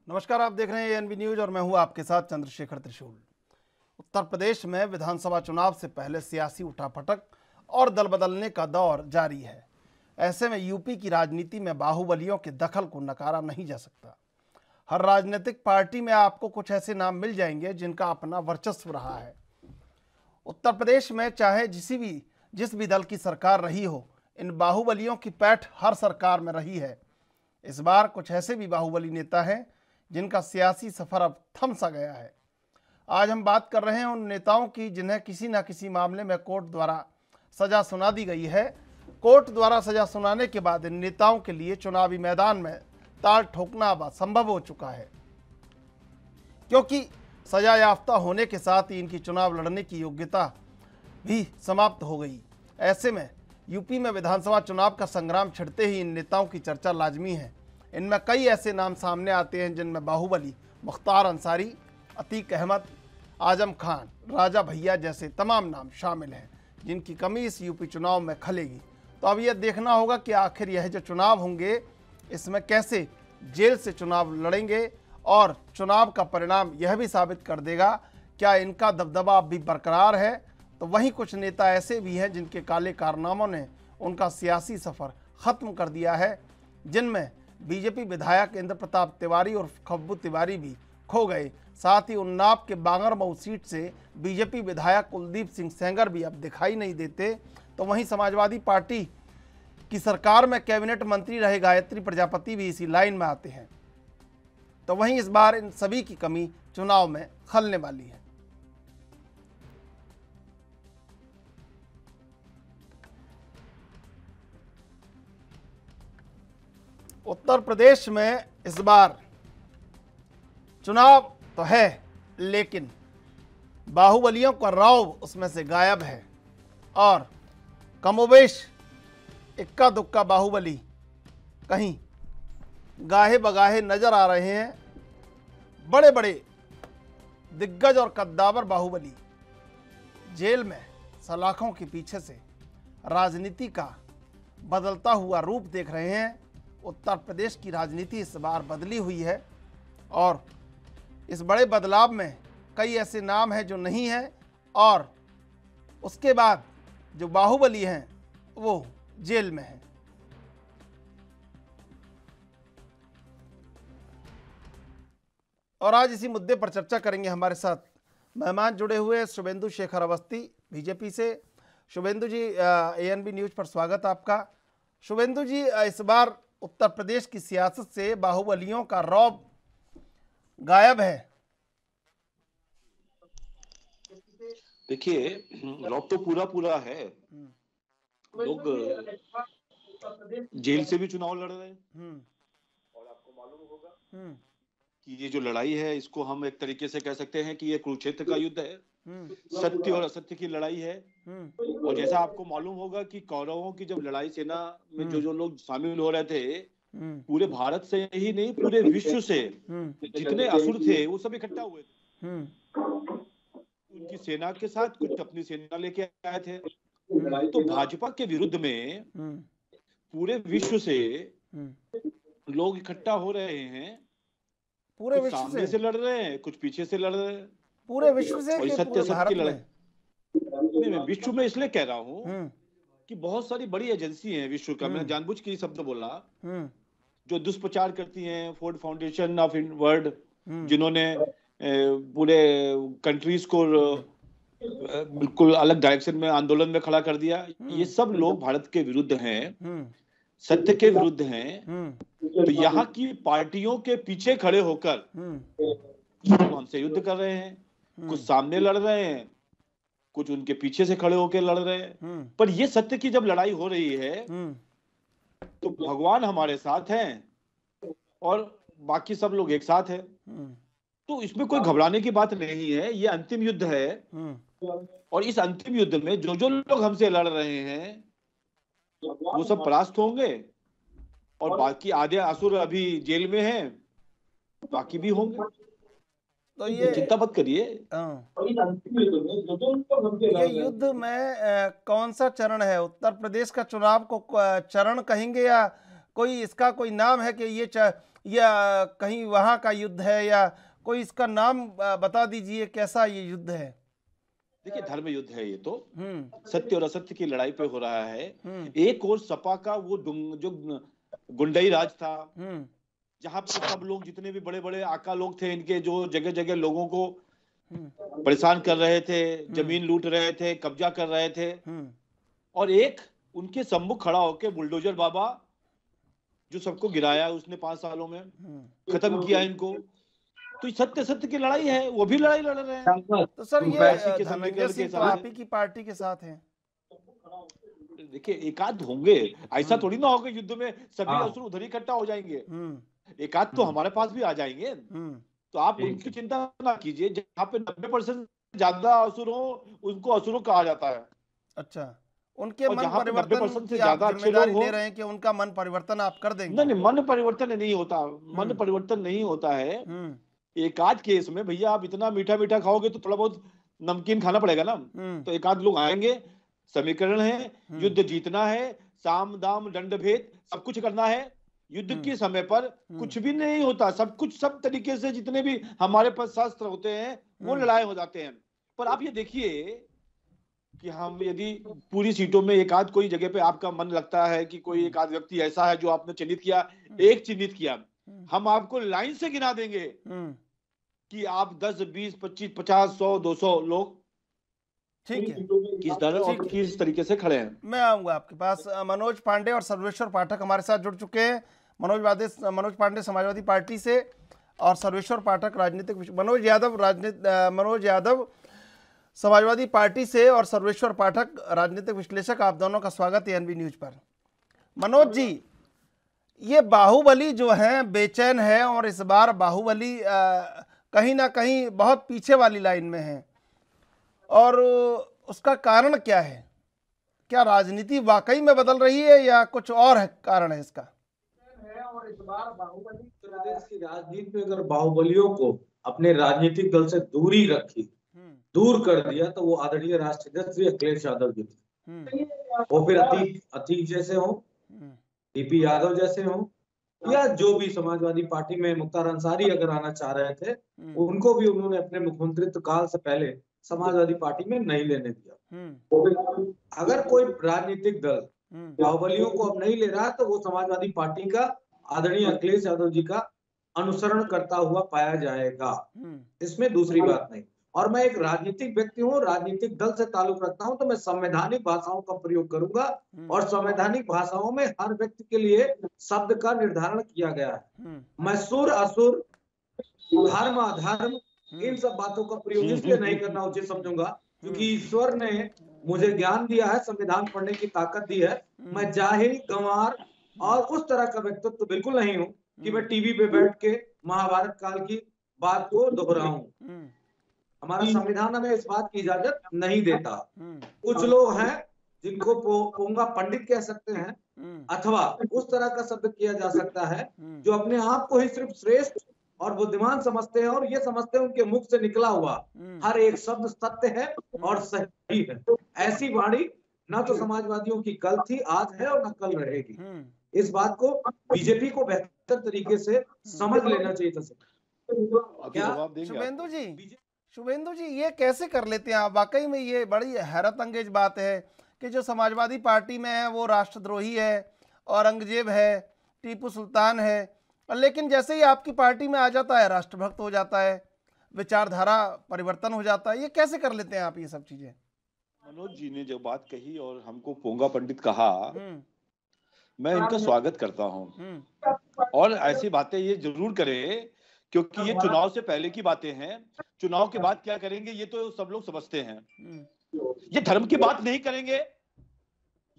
नमस्कार, आप देख रहे हैं एएनबी न्यूज और मैं हूं आपके साथ चंद्रशेखर त्रिशूल। उत्तर प्रदेश में विधानसभा चुनाव से पहले सियासी उठापटक और दल बदलने का दौर जारी है। ऐसे में यूपी की राजनीति में बाहुबलियों के दखल को नकारा नहीं जा सकता। हर राजनीतिक पार्टी में आपको कुछ ऐसे नाम मिल जाएंगे जिनका अपना वर्चस्व रहा है। उत्तर प्रदेश में चाहे जिस भी दल की सरकार रही हो, इन बाहुबलियों की पैठ हर सरकार में रही है। इस बार कुछ ऐसे भी बाहुबली नेता हैं जिनका सियासी सफर अब थम सा गया है। आज हम बात कर रहे हैं उन नेताओं की जिन्हें किसी न किसी मामले में कोर्ट द्वारा सजा सुना दी गई है। कोर्ट द्वारा सजा सुनाने के बाद इन नेताओं के लिए चुनावी मैदान में ताल ठोकना अब असंभव हो चुका है, क्योंकि सजा याफ्ता होने के साथ ही इनकी चुनाव लड़ने की योग्यता भी समाप्त हो गई। ऐसे में यूपी में विधानसभा चुनाव का संग्राम छिड़ते ही इन नेताओं की चर्चा लाजमी है। इनमें कई ऐसे नाम सामने आते हैं जिनमें बाहुबली मुख्तार अंसारी, अतीक अहमद, आजम खान, राजा भैया जैसे तमाम नाम शामिल हैं, जिनकी कमी इस यूपी चुनाव में खलेगी। तो अब यह देखना होगा कि आखिर यह जो चुनाव होंगे इसमें कैसे जेल से चुनाव लड़ेंगे, और चुनाव का परिणाम यह भी साबित कर देगा क्या इनका दबदबा अब भी बरकरार है। तो वहीं कुछ नेता ऐसे भी हैं जिनके काले कारनामों ने उनका सियासी सफ़र ख़त्म कर दिया है, जिनमें बीजेपी विधायक इंद्र प्रताप तिवारी और खब्बू तिवारी भी खो गए। साथ ही उन्नाव के बांगरमऊ सीट से बीजेपी विधायक कुलदीप सिंह सेंगर भी अब दिखाई नहीं देते। तो वहीं समाजवादी पार्टी की सरकार में कैबिनेट मंत्री रहे गायत्री प्रजापति भी इसी लाइन में आते हैं। तो वहीं इस बार इन सभी की कमी चुनाव में खलने वाली है। उत्तर प्रदेश में इस बार चुनाव तो है, लेकिन बाहुबलियों का रौब उसमें से गायब है, और कमोबेश इक्का दुक्का बाहुबली कहीं गाहे बगाहे नजर आ रहे हैं। बड़े बड़े दिग्गज और कद्दावर बाहुबली जेल में सलाखों के पीछे से राजनीति का बदलता हुआ रूप देख रहे हैं। उत्तर प्रदेश की राजनीति इस बार बदली हुई है, और इस बड़े बदलाव में कई ऐसे नाम हैं जो नहीं हैं, और उसके बाद जो बाहुबली हैं वो जेल में हैं। और आज इसी मुद्दे पर चर्चा करेंगे। हमारे साथ मेहमान जुड़े हुए शुभेंदु शेखर अवस्थी बीजेपी से। शुभेंदु जी, एएनबी न्यूज पर स्वागत आपका। शुभेंदु जी, इस बार उत्तर प्रदेश की सियासत से बाहुबलियों का रौब गायब है। देखिए, रौब तो पूरा है। लोग जेल से भी चुनाव लड़ रहे हैं, और आपको मालूम होगा कि ये जो लड़ाई है इसको हम एक तरीके से कह सकते हैं कि ये कुरुक्षेत्र का युद्ध है। सत्य और असत्य की लड़ाई है। और जैसा आपको मालूम होगा कि कौरवों की जब लड़ाई सेना में जो लोग शामिल हो रहे थे, पूरे भारत से ही नहीं पूरे विश्व से जितने असुर थे वो सब इकट्ठा हुए थे। उनकी सेना के साथ कुछ अपनी सेना लेके आए थे। तो भाजपा के विरुद्ध में पूरे विश्व से लोग इकट्ठा हो रहे हैं। पूरे कुछ विश्व सामने से लड़ रहे हैं, कुछ पीछे से लड़ रहे हैं। पूरे विश्व से और सत्य सत्य की लड़ाई नहीं, मैं विश्व में इसलिए कह रहा हूँ कि बहुत सारी बड़ी एजेंसी हैं विश्व का, मैंने जानबूझ के ये शब्द बोला, जो दुष्प्रचार करती हैं। फोर्ड फाउंडेशन ऑफ वर्ल्ड, जिन्होंने पूरे कंट्रीज को बिल्कुल अलग डायरेक्शन में आंदोलन में खड़ा कर दिया। ये सब लोग भारत के विरुद्ध हैं, सत्य के विरुद्ध हैं। तो यहाँ की पार्टियों के पीछे खड़े होकर तो हमसे युद्ध कर रहे हैं। कुछ सामने लड़ रहे हैं, कुछ उनके पीछे से खड़े होकर लड़ रहे हैं। पर ये सत्य की जब लड़ाई हो रही है तो भगवान हमारे साथ हैं और बाकी सब लोग एक साथ हैं। तो इसमें कोई घबराने की बात नहीं है। ये अंतिम युद्ध है, और इस अंतिम युद्ध में जो जो लोग हमसे लड़ रहे हैं वो सब परास्त होंगे, और बाकी आधे असुर अभी जेल में हैं, बाकी भी होंगे। तो ये चिंता मत करिए। ये युद्ध में कौन सा चरण है? उत्तर प्रदेश का चुनाव को चरण कहेंगे, या कोई इसका कोई नाम है कि ये या कहीं वहां का युद्ध है, या कोई इसका नाम बता दीजिए, कैसा ये युद्ध है? देखिए, धर्म युद्ध है ये तो। सत्य और असत्य की लड़ाई पे हो रहा है। एक और सपा का वो जो गुंडई राज था, जहां पे सब लोग, जितने भी बड़े बड़े आका लोग थे इनके, जो जगह जगह लोगों को परेशान कर रहे थे, जमीन लूट रहे थे, कब्जा कर रहे थे, और एक उनके सम्मुख खड़ा होकर बुलडोजर बाबा, जो सबको गिराया उसने 5 सालों में, खत्म किया इनको। तो सत्य सत्य की लड़ाई है, वो भी लड़ाई लड़ रहे हैं। तो सर, ये धनंजय सिंह तो आप ही की पार्टी के साथ हैं। देखिए, एकाध होंगे, ऐसा थोड़ी ना होगा युद्ध में सभी असुर उधर ही इकट्ठा हो जाएंगे। एकाध तो हमारे पास भी आ जाएंगे। तो आप उनकी चिंता ना कीजिए। जहाँ पे 90% ज्यादा असुर हो, उनको असुरों कहा जाता है। अच्छा, उनके मन परिवर्तन से ज्यादा अच्छे लोग ले रहे हैं कि उनका मन परिवर्तन आप कर देंगे? नहीं, मन परिवर्तन नहीं होता, मन परिवर्तन नहीं होता है। एक आध केस में भैया आप इतना मीठा मीठा खाओगे तो थोड़ा बहुत नमकीन खाना पड़ेगा ना। तो एक आध लोग आएंगे, समीकरण है, युद्ध जीतना है, साम दाम दंड भेद सब कुछ करना है। युद्ध के समय पर कुछ भी नहीं होता, सब कुछ सब तरीके से जितने भी हमारे पास शस्त्र होते हैं वो लड़ाई हो जाते हैं। पर आप ये देखिए कि हम यदि पूरी सीटों में एक आध कोई जगह पे आपका मन लगता है कि कोई एक आध व्यक्ति ऐसा है जो आपने चिन्हित किया, एक चिन्हित किया, हम आपको लाइन से गिना देंगे कि आप 10, 20, 25, 50, 100, 200 लोग ठीक है किस तरह और किस तरीके से खड़े हैं। मैं आऊंगा आपके पास। मनोज पांडे और सर्वेश्वर पाठक हमारे साथ जुड़ चुके हैं। मनोज पांडे समाजवादी पार्टी से और सर्वेश्वर पाठक मनोज यादव समाजवादी पार्टी से और सर्वेश्वर पाठक राजनीतिक विश्लेषक। आप दोनों का स्वागत है एनबी न्यूज पर। मनोज जी, ये बाहुबली जो है बेचैन है, और इस बार बाहुबली कहीं ना कहीं बहुत पीछे वाली लाइन में है, और उसका कारण क्या है? क्या राजनीति वाकई में बदल रही है या कुछ और है कारण है इसका? और इस बार बाहुबली उत्तर प्रदेश की राजनीति में अगर बाहुबलियों को अपने राजनीतिक दल से दूरी रखी, दूर कर दिया, तो वो आदरणीय राष्ट्राध्यक्ष श्री अखिलेश यादव जी थे। वो फिर अतीक जैसे हो, डीपी यादव जैसे हो, या जो भी समाजवादी पार्टी में मुख्तार अंसारी अगर आना चाह रहे थे, उनको भी उन्होंने अपने मुख्यमंत्रित्व काल से पहले समाजवादी पार्टी में नहीं लेने दिया। अगर कोई राजनीतिक दल बाहुबलियों को अब नहीं ले रहा, तो वो समाजवादी पार्टी का आदरणीय अखिलेश यादव जी का अनुसरण करता हुआ पाया जाएगा, इसमें दूसरी बात नहीं। और मैं एक राजनीतिक व्यक्ति हूँ, राजनीतिक दल से ताल्लुक रखता हूँ, तो मैं संवैधानिक भाषाओं का प्रयोग करूंगा, और संवैधानिक भाषाओं में हर व्यक्ति के लिए शब्द का निर्धारण किया गया है। मैं सुर असुर, धर्म अधर्म, इन सब बातों का प्रयोग इसलिए नहीं करना उचित समझूंगा क्योंकि ईश्वर ने मुझे ज्ञान दिया है, संविधान पढ़ने की ताकत दी है। मैं जाहिल, गंवार और उस तरह का व्यक्तित्व तो बिल्कुल नहीं हूँ कि मैं टीवी पे बैठ के महाभारत काल की बात को दोहराऊं। हमारा संविधान हमें इस बात की इजाजत नहीं देता। कुछ लोग हैं जिनको पोंगा पंडित कह सकते हैं, अथवा उस तरह का शब्द किया जा सकता है जो अपने आप को ही सिर्फ श्रेष्ठ और बुद्धिमान समझते हैं, और ये समझते हैं उनके मुख से निकला हुआ हर एक शब्द सत्य है और सही है। ऐसी वाणी ना तो समाजवादियों की कल थी, आज है और न कल रहेगी। इस बात को बीजेपी को बेहतर तरीके से समझ लेना चाहिए था। क्या शुभेंदु जी ये कैसे कर लेते हैं आप? वाकई में ये बड़ी हैरत अंगेज बात है कि जो समाजवादी पार्टी में है वो राष्ट्रद्रोही है, औरंगजेब है, टीपू सुल्तान है, लेकिन जैसे ही आपकी पार्टी में आ जाता है राष्ट्रभक्त हो जाता है, विचारधारा परिवर्तन हो जाता है। ये कैसे कर लेते हैं आप ये सब चीजें? मनोज जी ने जो बात कही और हमको पोंगा पंडित कहा, मैं इनका स्वागत करता हूं, और ऐसी बातें ये जरूर करें क्योंकि ये चुनाव से पहले की बातें हैं। चुनाव के बाद क्या करेंगे ये तो सब लोग समझते हैं। ये धर्म की बात नहीं करेंगे,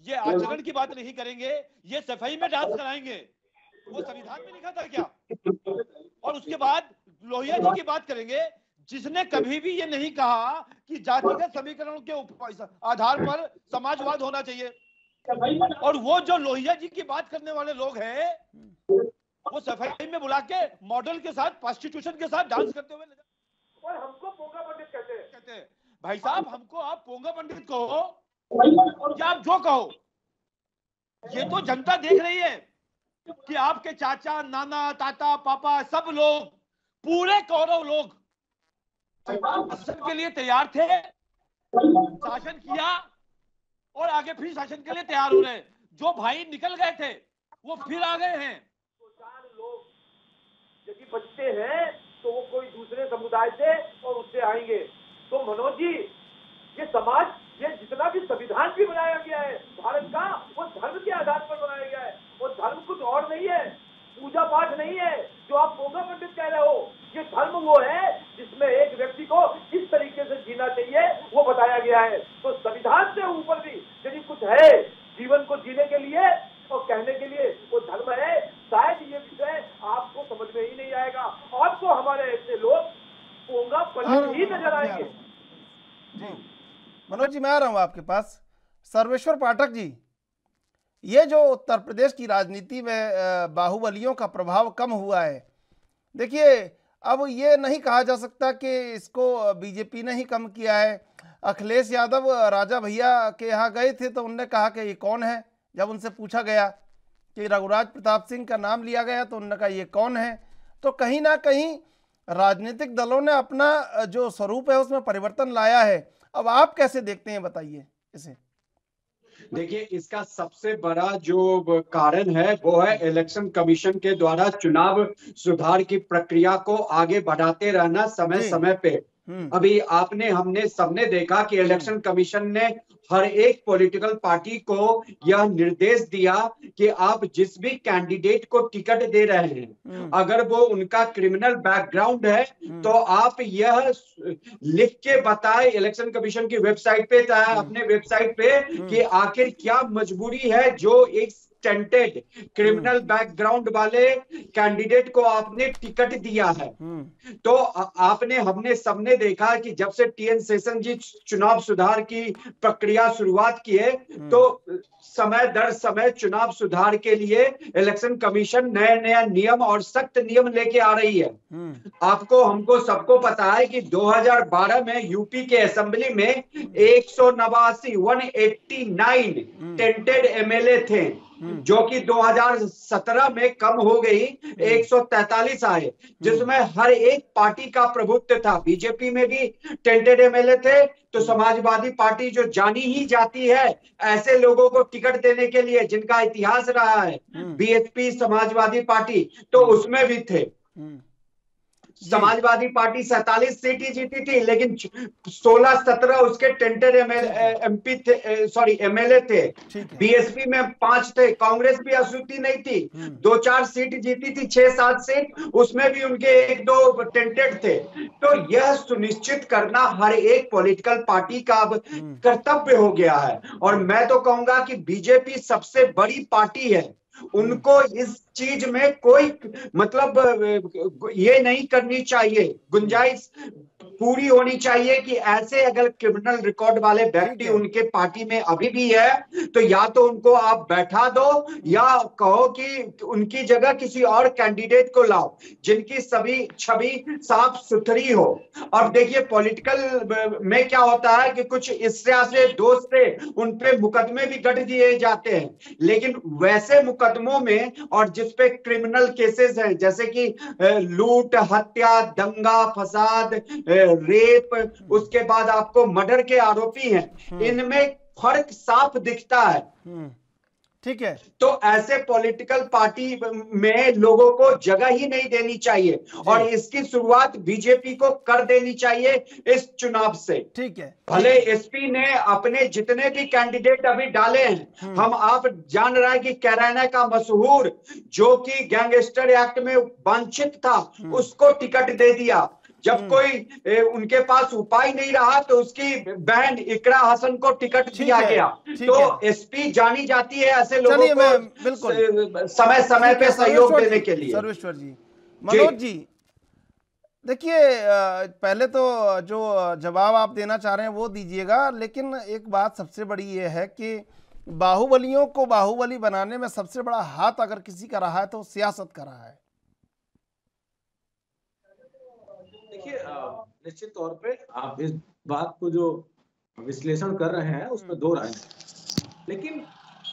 ये आचरण की बात नहीं करेंगे, ये सफाई में डांस कराएंगे। वो संविधान में लिखा था क्या? और उसके बाद लोहिया जी की बात करेंगे, जिसने कभी भी ये नहीं कहा कि जातिगत समीकरणों के आधार पर समाजवाद होना चाहिए। और वो जो लोहिया जी की बात करने वाले लोग हैं, वो सफाई में बुला के मॉडल के साथ, प्रोस्टिट्यूशन के साथ डांस करते हुए नजर, और हमको पोंगा पंडित कहते हैं। भाई साहब, हमको आप पोंगा पंडित कहो या आप जो कहो, ये तो जनता देख रही है कि आपके चाचा, नाना, ताता, पापा सब लोग, पूरे कौरव लोग शासन के लिए तैयार थे, शासन किया और आगे फिर शासन के लिए तैयार हो रहे हैं। जो भाई निकल गए थे वो फिर आ गए हैं। तो 4 लोग यदि बचते हैं तो वो कोई दूसरे समुदाय से और उससे आएंगे। तो मनोज जी, ये समाज, ये जितना भी संविधान भी बनाया गया है भारत का, वो धर्म के आधार पर बनाया गया है। और धर्म कुछ और नहीं है, पूजा पाठ नहीं है जो आप पोंगा पंडित कह रहे हो। ये धर्म वो है जिसमें एक व्यक्ति को किस तरीके से जीना चाहिए वो बताया गया है। तो संविधान से ऊपर भी यदि कुछ है जीवन को जीने के लिए और कहने के लिए, वो धर्म है। शायद ये विषय आपको समझ में ही नहीं आएगा, आपको हमारे ऐसे लोग पोंगा पंडित ही नजर आएंगे। जी मनोज जी, मैं आ रहा हूँ आपके पास। सर्वेश्वर पाठक जी, ये जो उत्तर प्रदेश की राजनीति में बाहुबलियों का प्रभाव कम हुआ है, देखिए अब ये नहीं कहा जा सकता कि इसको बीजेपी ने ही कम किया है। अखिलेश यादव राजा भैया के यहाँ गए थे तो उनने कहा कि ये कौन है। जब उनसे पूछा गया कि रघुराज प्रताप सिंह का नाम लिया गया तो उन्होंने कहा ये कौन है। तो कहीं ना कहीं राजनीतिक दलों ने अपना जो स्वरूप है उसमें परिवर्तन लाया है। अब आप कैसे देखते हैं, बताइए इसे। देखिए, इसका सबसे बड़ा जो कारण है वो है इलेक्शन कमीशन के द्वारा चुनाव सुधार की प्रक्रिया को आगे बढ़ाते रहना समय समय पे। अभी हमने सबने देखा कि इलेक्शन कमीशन ने हर एक पॉलिटिकल पार्टी को यह निर्देश दिया कि आप जिस भी कैंडिडेट को टिकट दे रहे हैं, अगर वो उनका क्रिमिनल बैकग्राउंड है तो आप यह लिख के बताएं इलेक्शन कमीशन की वेबसाइट पे, अपने वेबसाइट पे, कि आखिर क्या मजबूरी है जो एक टेंटेड क्रिमिनल बैकग्राउंड वाले कैंडिडेट को आपने टिकट दिया है। तो हमने सबने देखा कि जब से टीएन शेषन जी चुनाव सुधार की प्रक्रिया शुरुआत किए तो समय दर समय चुनाव सुधार के लिए इलेक्शन कमीशन नया नया नियम और सख्त नियम लेके आ रही है। आपको हमको सबको पता है कि 2012 में यूपी के असेंबली में 189 टेंटेड एमएलए थे, जो कि 2017 में कम हो गई, 143 आए, जिसमें हर एक पार्टी का प्रभुत्व था। बीजेपी में भी टेंटेड एमएलए थे, तो समाजवादी पार्टी जो जानी ही जाती है ऐसे लोगों को टिकट देने के लिए, जिनका इतिहास रहा है, बीएसपी समाजवादी पार्टी, तो उसमें भी थे। समाजवादी पार्टी 47 सीट ही जीती थी, लेकिन 16-17 उसके टेंटेड एमपी थे, सॉरी एमएलए थे। बीएसपी में 5 थे, कांग्रेस भी असूती नहीं थी, 2-4 सीट जीती थी, 6-7 सीट, उसमें भी उनके 1-2 टेंटेड थे। तो यह सुनिश्चित करना हर एक पॉलिटिकल पार्टी का अब कर्तव्य हो गया है। और मैं तो कहूंगा कि बीजेपी सबसे बड़ी पार्टी है, उनको इस चीज में कोई मतलब ये नहीं करनी चाहिए, गुंजाइश पूरी होनी चाहिए कि ऐसे अगर क्रिमिनल रिकॉर्ड वाले व्यक्ति उनके पार्टी में अभी भी है तो या तो उनको आप बैठा दो या कहो कि उनकी जगह किसी और कैंडिडेट को लाओ जिनकी सभी छवि साफ सुथरी हो। और देखिए पॉलिटिकल में क्या होता है कि कुछ ईर्ष्या से, दोष से उन पे मुकदमे भी गढ़ दिए जाते हैं, लेकिन वैसे मुकदमों में और जिस पे क्रिमिनल केसेस हैं जैसे कि लूट, हत्या, दंगा फसाद, रेप, उसके बाद आपको मर्डर के आरोपी हैं, इनमें फर्क साफ दिखता है। ठीक है, तो ऐसे पॉलिटिकल पार्टी में लोगों को जगह ही नहीं देनी चाहिए और इसकी शुरुआत बीजेपी को कर देनी चाहिए इस चुनाव से। ठीक है, भले एसपी ने अपने जितने भी कैंडिडेट अभी डाले हैं, आप जान रहे हैं कि कैराना का मशहूर जो कि गैंगस्टर एक्ट में वांछित था, उसको टिकट दे दिया। जब कोई उनके पास उपाय नहीं रहा तो उसकी बहन इकरा हसन को टिकट दिया गया। तो एसपी जानी जाती है ऐसे लोगों को बिल्कुल समय समय पे सहयोग देने के लिए। सर्वेश्वर जी, मनोज जी, देखिए पहले तो जो जवाब आप देना चाह रहे हैं वो दीजिएगा, लेकिन एक बात सबसे बड़ी ये है कि बाहुबलियों को बाहुबली बनाने में सबसे बड़ा हाथ अगर किसी का रहा है तो सियासत का रहा है। देखिए निश्चित तौर पे आप इस बात को जो विश्लेषण कर रहे हैं उसमें दो राय, लेकिन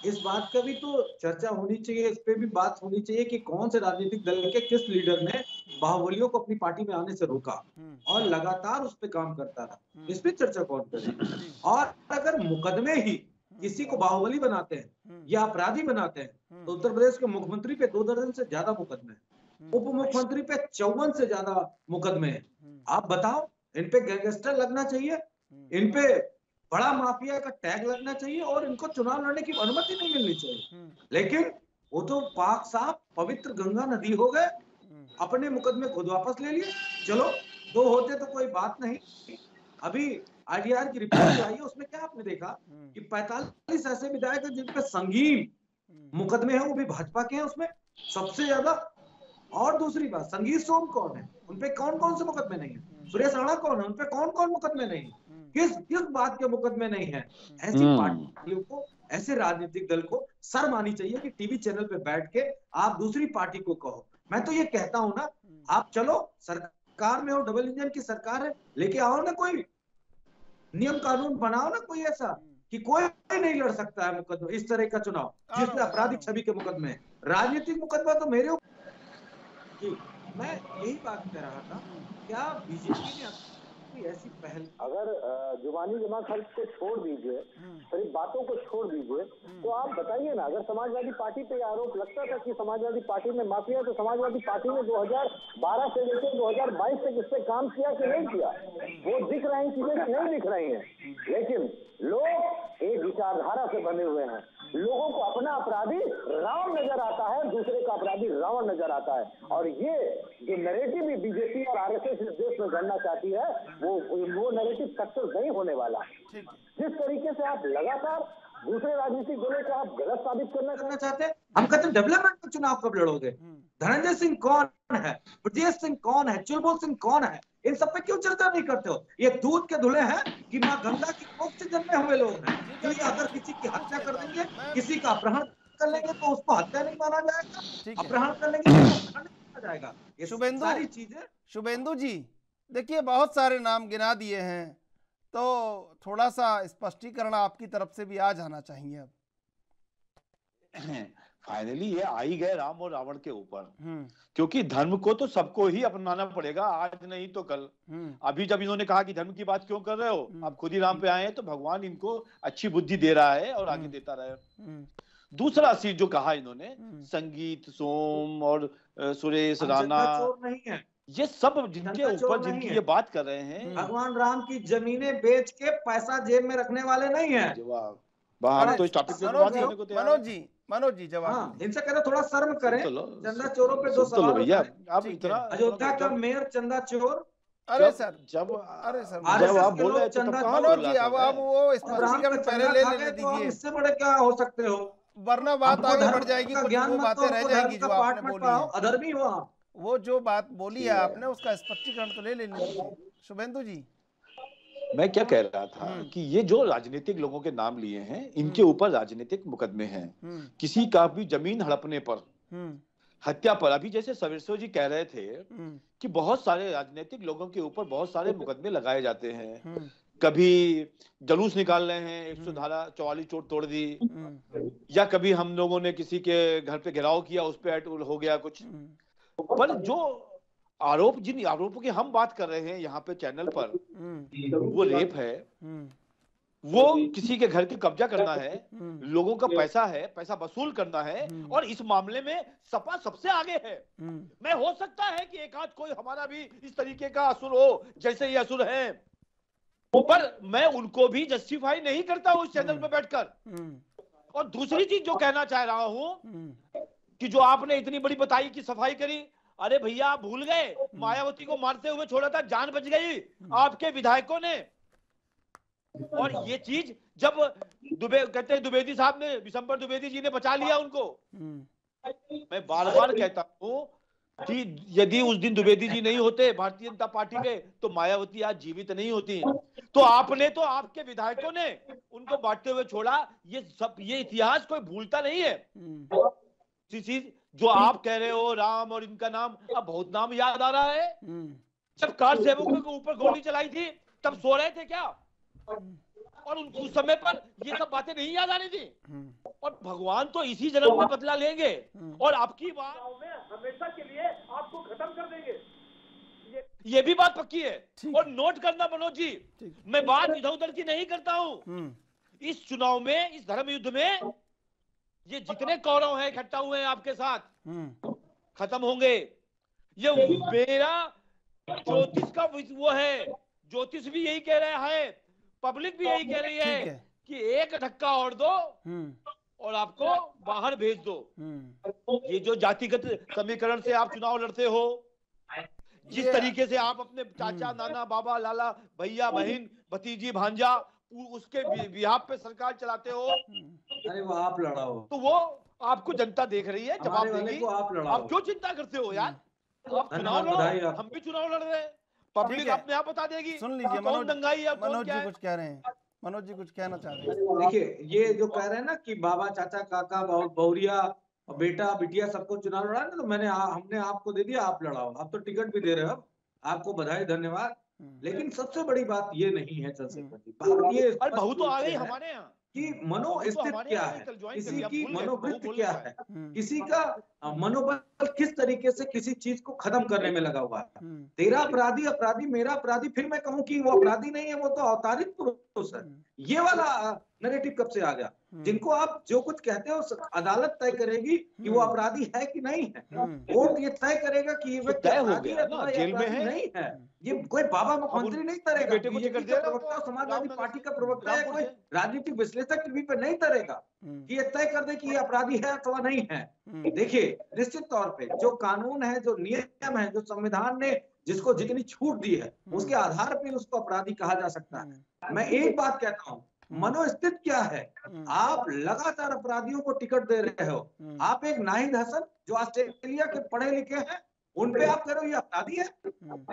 इस बात का भी तो चर्चा होनी चाहिए, इस पे भी बात होनी चाहिए कि कौन से राजनीतिक दल के किस लीडर ने बाहुबलियों को अपनी पार्टी में आने से रोका और लगातार उस पे काम करता रहा। इस पे चर्चा कौन करे? और अगर मुकदमे ही किसी को बाहुबली बनाते हैं या अपराधी बनाते हैं तो उत्तर प्रदेश के मुख्यमंत्री पे 2 दर्जन से ज्यादा मुकदमे हैं, उप मुख्यमंत्री पे 54 से ज्यादा मुकदमे हैं। आप बताओ, इन पे गैंगस्टर लगना चाहिए, इन पे बड़ा माफिया का टैग लगना चाहिए और इनको चुनाव लड़ने की अनुमति नहीं मिलनी चाहिए। लेकिन वो तो पाक साहब पवित्र गंगा नदी हो गए, अपने मुकदमे खुद वापस ले लिए। चलो 2 होते तो कोई बात नहीं। अभी आईडीआर की रिपोर्ट आई है, उसमें क्या आपने देखा कि 45 ऐसे विधायक हैं जिन पे संगीन मुकदमे हैं, वो भी भाजपा के हैं उसमें सबसे ज्यादा। और दूसरी बात, संगीत सोम कौन है, उनपे कौन कौन से मुकदमे नहीं है? सुरेश राणा कौन है, उनपे कौन कौन मुकदमे नहीं है? किस बात के मुकदमे नहीं है? ऐसी पार्टियों को, ऐसे राजनीतिक दल को शर्म आनी चाहिए कि टीवी चैनल पे बैठ के आप दूसरी पार्टी को कहो। मैं तो ये कहता हूं ना, आप चलो सरकार में हो, डबल इंजन की सरकार है, लेके आओ ना, कोई नियम कानून बनाओ ना, कोई ऐसा कि कोई नहीं लड़ सकता है मुकदमा इस तरह का चुनाव जिसमें आपराधिक छवि के मुकदमे हैं। राजनीतिक मुकदमा तो मेरे ऊपर। मैं यही बात कह रहा था, क्या बीजेपी ने कोई ऐसी पहल? अगर जुबानी जमा खर्च को छोड़ दीजिए, सिर्फ बातों को छोड़ दीजिए, तो आप बताइए ना, अगर समाजवादी पार्टी पे आरोप लगता था कि समाजवादी पार्टी में माफिया, तो समाजवादी पार्टी ने 2012 से लेकर 2022 तक इस पे काम किया कि नहीं किया? वो दिख रही चीजें नहीं दिख रही हैं, लेकिन लोग एक विचारधारा से बने हुए हैं। लोगों को अपना अपराधी रावण नजर आता है, दूसरे का अपराधी रावण नजर आता है। और ये जो नैरेटिव भी बीजेपी और आरएसएस इस देश में गढ़ना चाहती है, वो नैरेटिव सक्सेस नहीं होने वाला। जिस तरीके से आप लगातार दूसरे राजनीतिक दलों को आप गलत साबित करना चाहते हैं, हम कहते हैं डेवलपमेंट में चुनाव कब लड़ोगे? धनंजय सिंह कौन है, ब्रजेश सिंह कौन है, चुलबुल सिंह कौन है? इन सब पे क्यों चर्चा नहीं करते हो? ये दूध के धुले हैं कि माँ गंगा की कोख से जन्मे हुए लोग हैं। तो ये अगर किसी की हत्या कर देंगे, किसी का अपहरण कर लेंगे तो उसको हत्या नहीं माना जाएगा, अपहरण कर लेंगे तो अपहरण नहीं माना जाएगा। ये सारी चीजें। शुभेंदु जी, देखिए बहुत सारे नाम गिना दिए हैं, तो थोड़ा सा स्पष्टीकरण आपकी तरफ से भी आ जाना चाहिए। अब फाइनली ये आ ही गए राम और रावण के ऊपर, क्योंकि धर्म को तो सबको ही अपनाना पड़ेगा, आज नहीं तो कल। अभी जब इन्होंने कहा कि धर्म की बात क्यों कर रहे हो, आप खुद ही राम पे आए हैं, तो भगवान इनको अच्छी बुद्धि दे रहा है और आगे देता रहे। दूसरा चीज जो कहा इन्होंने, संगीत सोम और सुरेश राणा, नहीं है ये सब जिनके ऊपर जिनकी ये बात कर रहे हैं, भगवान राम की जमीनें बेच के पैसा जेब में रखने वाले नहीं है। जवाब तो इस टॉपिक पे बात करने को तैयार है। मनोज जी जवाब इनसे कहते थोड़ा शर्म करें। चंदा चोरों पे 2 सवाल भैया, आप इतना अयोध्या का मेयर चंदा चोर। अरे सर जब आप बोले चंदा मनोज जी, अब वो स्पष्टीकरण पहले ले दीजिए, इससे बड़े क्या हो सकते हो, वरना बात आगे बढ़ जाएगी, कुछ वो बातें रह जाएंगी जो आपने बोली है। अधर्मी हो आप, वो जो बात बोली है आपने उसका स्पष्टीकरण तो ले लेनी चाहिए। शुभेंदु जी, मैं क्या कह रहा था कि ये जो राजनीतिक लोगों के नाम लिए हैं, इनके ऊपर राजनीतिक मुकदमे हैं। किसी का भी जमीन हड़पने पर, हत्या पर, अभी जैसे सवेरसो जी कह रहे थे कि बहुत सारे राजनीतिक लोगों के ऊपर बहुत सारे मुकदमे लगाए जाते हैं। कभी जलूस निकाल रहे हैं, 144 चोट तोड़ दी, या कभी हम लोगों ने किसी के घर पे घेराव किया, उस पर हो गया कुछ। पर जो आरोप, जिन आरोपों की हम बात कर रहे हैं यहाँ पे चैनल पर, वो रेप है, वो किसी के घर की कब्जा करना है, लोगों का पैसा है, पैसा वसूल करना है, और इस मामले में सपा सबसे आगे है। मैं हो सकता है कि एक आध कोई हमारा भी इस तरीके का असुर हो जैसे ये असुर है, पर मैं उनको भी जस्टिफाई नहीं करता हूं उस चैनल पे बैठकर। और दूसरी चीज जो कहना चाह रहा हूं कि जो आपने इतनी बड़ी बताई की सफाई करी, अरे भैया आप भूल गए, मायावती को मारते हुए छोड़ा था, जान बच गई आपके विधायकों ने। और ये चीज जब कहते हैं द्विवेदी साहब ने, विशंबर द्विवेदी जी ने बचा लिया उनको। मैं बार बार कहता हूं कि यदि उस दिन द्विवेदी जी नहीं होते भारतीय जनता पार्टी के, तो मायावती आज जीवित नहीं होती। तो आपने, तो आपके विधायकों ने उनको बांटते हुए छोड़ा। ये इतिहास कोई भूलता नहीं है। चीज जो आप कह रहे हो राम और इनका नाम, अब बहुत नाम याद आ रहा है। जब कार सेवकों के ऊपर गोली चलाई थी तब सो रहे थे क्या? और उस समय पर ये सब बातें नहीं याद आ रही थी। और भगवान तो इसी जन्म में बदला लेंगे और आपकी बात में हमेशा के लिए आपको खत्म कर देंगे, ये भी बात पक्की है। और नोट करना मनोज जी, मैं बात इधर उधर की नहीं करता हूं। इस चुनाव में, इस धर्म युद्ध में ये जितने कौरव हैं इकट्ठा हुए हैं आपके साथ, खत्म होंगे। ये मेरा ज्योतिष का वो है, ज्योतिष भी यही कह रहा है, पब्लिक भी यही कह रही है कि एक धक्का और दो और आपको बाहर भेज दो। ये जो जातिगत समीकरण से आप चुनाव लड़ते हो, जिस तरीके से आप अपने चाचा, नाना, बाबा, लाला, भैया, बहन, भतीजी, भांजा, उसके बिहाफ पे सरकार चलाते हो, अरे वो आप लड़ाओ, तो वो आपको जनता देख रही है, जवाब देगी। आप क्यों चिंता करते हो यार? आप चुनाव लड़ो, हम भी चुनाव लड़ रहे हैं, पब्लिक अपने आप बता देगी। सुन लीजिए कौन दंगाई है, मनोज जी कुछ कह रहे हैं, मनोज जी कुछ कहना चाह रहे हैं। देखिए, ये जो कह रहे हैं ना कि बाबा, चाचा, काका, बहुरिया, बेटा, बिटिया सबको चुनाव लड़ा ना, तो हमने आपको दे दिया, आप लड़ाओ। आप तो टिकट भी दे रहे हो, आपको बधाई, धन्यवाद। लेकिन सबसे बड़ी बात ये नहीं है चंद्रशेखर जी, बात ये बहुत तो आ गई हमारे यहाँ कि मनोस्थिति क्या है, किसी की मनोवृत्ति क्या है, किसी का मनोबल किस तरीके से किसी चीज को खत्म करने में लगा हुआ है। तेरा अपराधी अपराधी, मेरा अपराधी, फिर मैं कहूं कि वो अपराधी नहीं है, वो तो अवतारित पुरुष है। ये वाला नैरेटिव कब से आ गया? जिनको आप जो कुछ कहते हो अदालत तय करेगी कि वो अपराधी है कि नहीं है, कोर्ट ये तय करेगा कि ये व्यक्ति अपराधी है अथवा जेल में है नहीं है। ये कोई बाबा मुख्यमंत्री नहीं तरेगा, बीजेपी का प्रवक्ता, समाजवादी पार्टी का प्रवक्ता है, कोई राजनीतिक विश्लेषक टीवी पे नहीं तरेगा कि ये तय कर दे कि ये अपराधी है अथवा नहीं है। देखिए, निश्चित तौर पे जो कानून है, जो नियम है, जो संविधान ने जिसको जितनी छूट दी है, उसके आधार पर उसको अपराधी कहा जा सकता है। मैं एक बात कहता हूँ, मनोस्थिति क्या है? आप लगातार अपराधियों को टिकट दे रहे हो। आप एक नाहिद हसन जो ऑस्ट्रेलिया के पढ़े लिखे हैं, उनपे आप कह रहे हो ये अपराधी है,